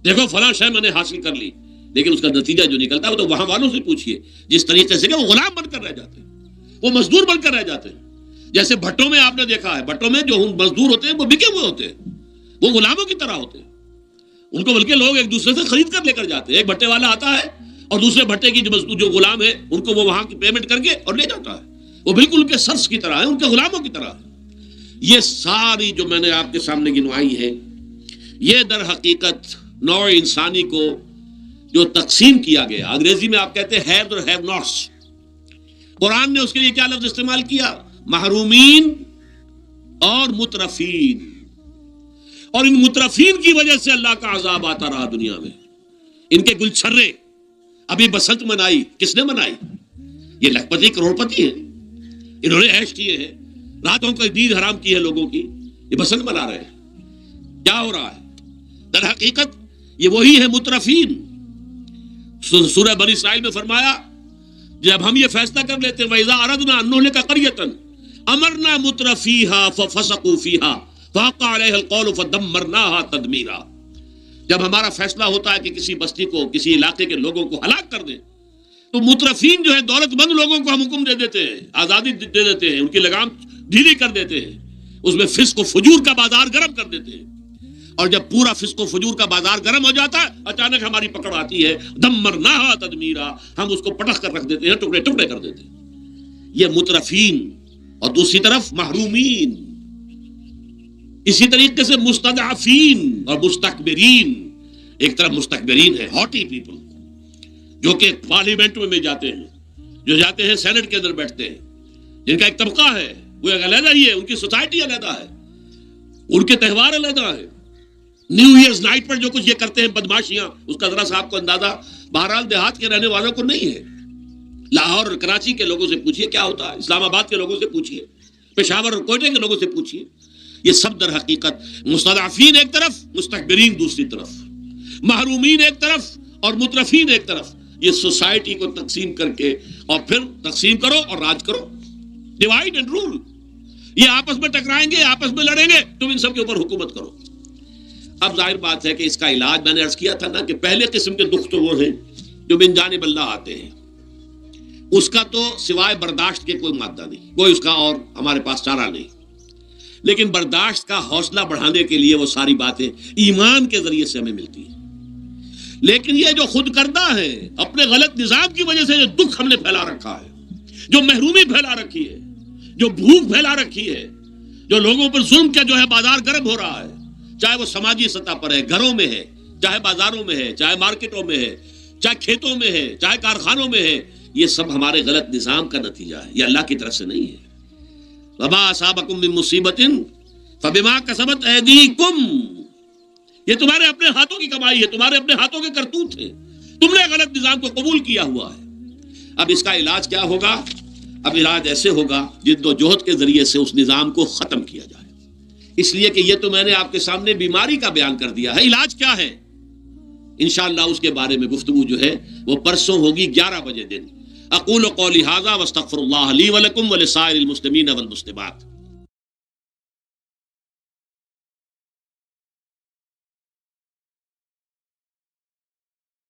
دیکھو فلاں شے میں نے حاصل کر لی، لیکن اس کا نتیجہ جو نکلتا ہے وہ تو وہاں والوں سے پوچھیے جس طریقے سے کہ وہ غلام بن کر رہ جاتے ہیں، وہ مزدور بن کر رہ جاتے ہیں. جیسے بھٹوں میں آپ نے دیکھا ہے، بھٹوں میں جو مزدور ہوتے ہیں وہ بکے ہوئے ہوتے ہیں، وہ غلاموں کی طرح ہوتے ہیں. ان کو بلکہ لوگ ایک دوسرے سے خرید کر لے کر جاتے ہیں. ایک بھٹے والا آتا ہے اور دوسرے بھٹے کی جو غلام ہے ان کو وہ وہاں کی پیمنٹ کر کے اور لے جاتا ہے. وہ بالکل ان کے سرس کی طرح ہے، ان کے غلاموں کی طرح ہے. یہ ساری جو میں نے آپ کے سامنے گنوائی ہے، یہ در حقیقت نوع انسانی کو جو تقسیم کیا گیا، انگریزی میں آپ کہتے ہیں ہیوز اور ہیو ناٹس. قرآن نے اس کے لیے کیا لفظ استعمال کیا؟ محرومین اور مترفین. اور ان مترفین کی وجہ سے اللہ کا عذاب آتا رہا دنیا میں. ان کے گلچھرے ابھی بسنت منائی، کس نے منائی؟ یہ لکھپتی کروڑ پتی ہیں، انہوں نے عیش کیے ہیں، راتوں کو نیند حرام کی ہے لوگوں کی، یہ بسنت منا رہے ہیں. کیا ہو رہا ہے؟ در حقیقت یہ وہی ہے مترفین. سورہ بنی اسرائیل میں فرمایا جب ہم یہ فیصلہ کر لیتے ہیں وَإِذَا أَرَدْنَا أَن نُهْلِكَ قَرْيَةً أَمَرْنَا مُتْرَفِيهَا فَفَسَقُوا فِيهَا فَحَقَّ عَلَيْهَا الْقَوْلُ فَدَمَّرْنَاهَا تَدْمِيرًا. جب ہمارا فیصلہ ہوتا ہے کہ کسی بستی کو، کسی علاقے کے لوگوں کو ہلاک کر دیں، تو مترفین جو ہے دولت مند لوگوں کو ہم حکم دے دیتے ہیں، آزادی دے دیتے ہیں، ان کی لگام ڈھیلی کر دیتے ہیں، اس میں فسق و فجور کا بازار گرم کر دیتے ہیں. اور جب پورا فسق و فجور کا بازار گرم ہو جاتا ہے، اچانک ہماری پکڑ آتی ہے، دمرناہا تدمیرا، ہم اس کو پٹخ کر رکھ دیتے ہیں، ٹکڑے ٹکڑے کر دیتے ہیں. یہ مترفین. اور دوسری طرف محرومین. اسی طریقے سے مستضعفین اور مستکبرین. ایک طرف مستکبرین ہے، ہاٹی پیپل، جو کہ پارلیمنٹ میں جاتے ہیں، جو جاتے ہیں سینٹ کے اندر بیٹھتے ہیں، جن کا ایک طبقہ ہے، وہ ایک علیحدہ ہی ہے، ان کی سوسائٹی علیحدہ ہے، ان کے تہوار علیحدہ ہیں. نیو ایئرز نائٹ پر جو کچھ یہ کرتے ہیں بدماشیاں، اس کا ذرا سا آپ کو اندازہ بہرحال دیہات کے رہنے والوں کو نہیں ہے. لاہور اور کراچی کے لوگوں سے پوچھیے کیا ہوتا ہے، اسلام آباد کے لوگوں سے پوچھیے، پشاور اور کوئٹہ کے لوگوں سے پوچھیے. یہ سب در حقیقت مستضعفین ایک طرف، مستکبرین دوسری طرف، محرومین ایک طرف اور مترفین ایک طرف. یہ سوسائٹی کو تقسیم کر کے اور پھر تقسیم کرو اور راج کرو، ڈیوائیڈ اینڈ رول. یہ آپس میں ٹکرائیں گے، آپس میں لڑیں گے، تم ان سب کے اوپر حکومت کرو. اب ظاہر بات ہے کہ اس کا علاج میں نے عرض کیا تھا نا کہ پہلے قسم کے دکھ تو وہ ہیں جو من جانب اللہ آتے ہیں، اس کا تو سوائے برداشت کے کوئی مادہ نہیں، کوئی اس کا اور ہمارے پاس چارہ نہیں. لیکن برداشت کا حوصلہ بڑھانے کے لیے وہ ساری باتیں ایمان کے ذریعے سے ہمیں ملتی ہیں. لیکن یہ جو خود کردہ ہے، اپنے غلط نظام کی وجہ سے جو دکھ ہم نے پھیلا رکھا ہے، جو محرومی پھیلا رکھی ہے، جو بھوک پھیلا رکھی ہے، جو لوگوں پر ظلم کا جو ہے بازار گرم ہو رہا ہے، چاہے وہ سماجی سطح پر ہے، گھروں میں ہے، چاہے بازاروں میں ہے، چاہے مارکیٹوں میں ہے، چاہے کھیتوں میں ہے، چاہے کارخانوں میں ہے، یہ سب ہمارے غلط نظام کا نتیجہ ہے، یہ اللہ کی طرف سے نہیں ہے. وَمَا أَصَابَكُم مِّن مُّصِيبَةٍ فَبِمَا كَسَبَتْ أَيْدِيكُمْ. یہ تمہارے اپنے ہاتھوں کی کمائی ہے، تمہارے اپنے ہاتھوں کے کرتوت ہیں، تم نے غلط نظام کو قبول کیا ہوا ہے. اب اس کا علاج کیا ہوگا؟ اب علاج ایسے ہوگا جد و جہد کے ذریعے سے اس نظام کو ختم کیا جائے. اس لیے کہ یہ تو میں نے آپ کے سامنے بیماری کا بیان کر دیا ہے، علاج کیا ہے انشاءاللہ اس کے بارے میں گفتگو جو ہے وہ پرسوں ہوگی 11 بجے دن. اقول قولی ھذا واستغفر اللہ لی ولکم ولسائر المسلمین والمسلمات.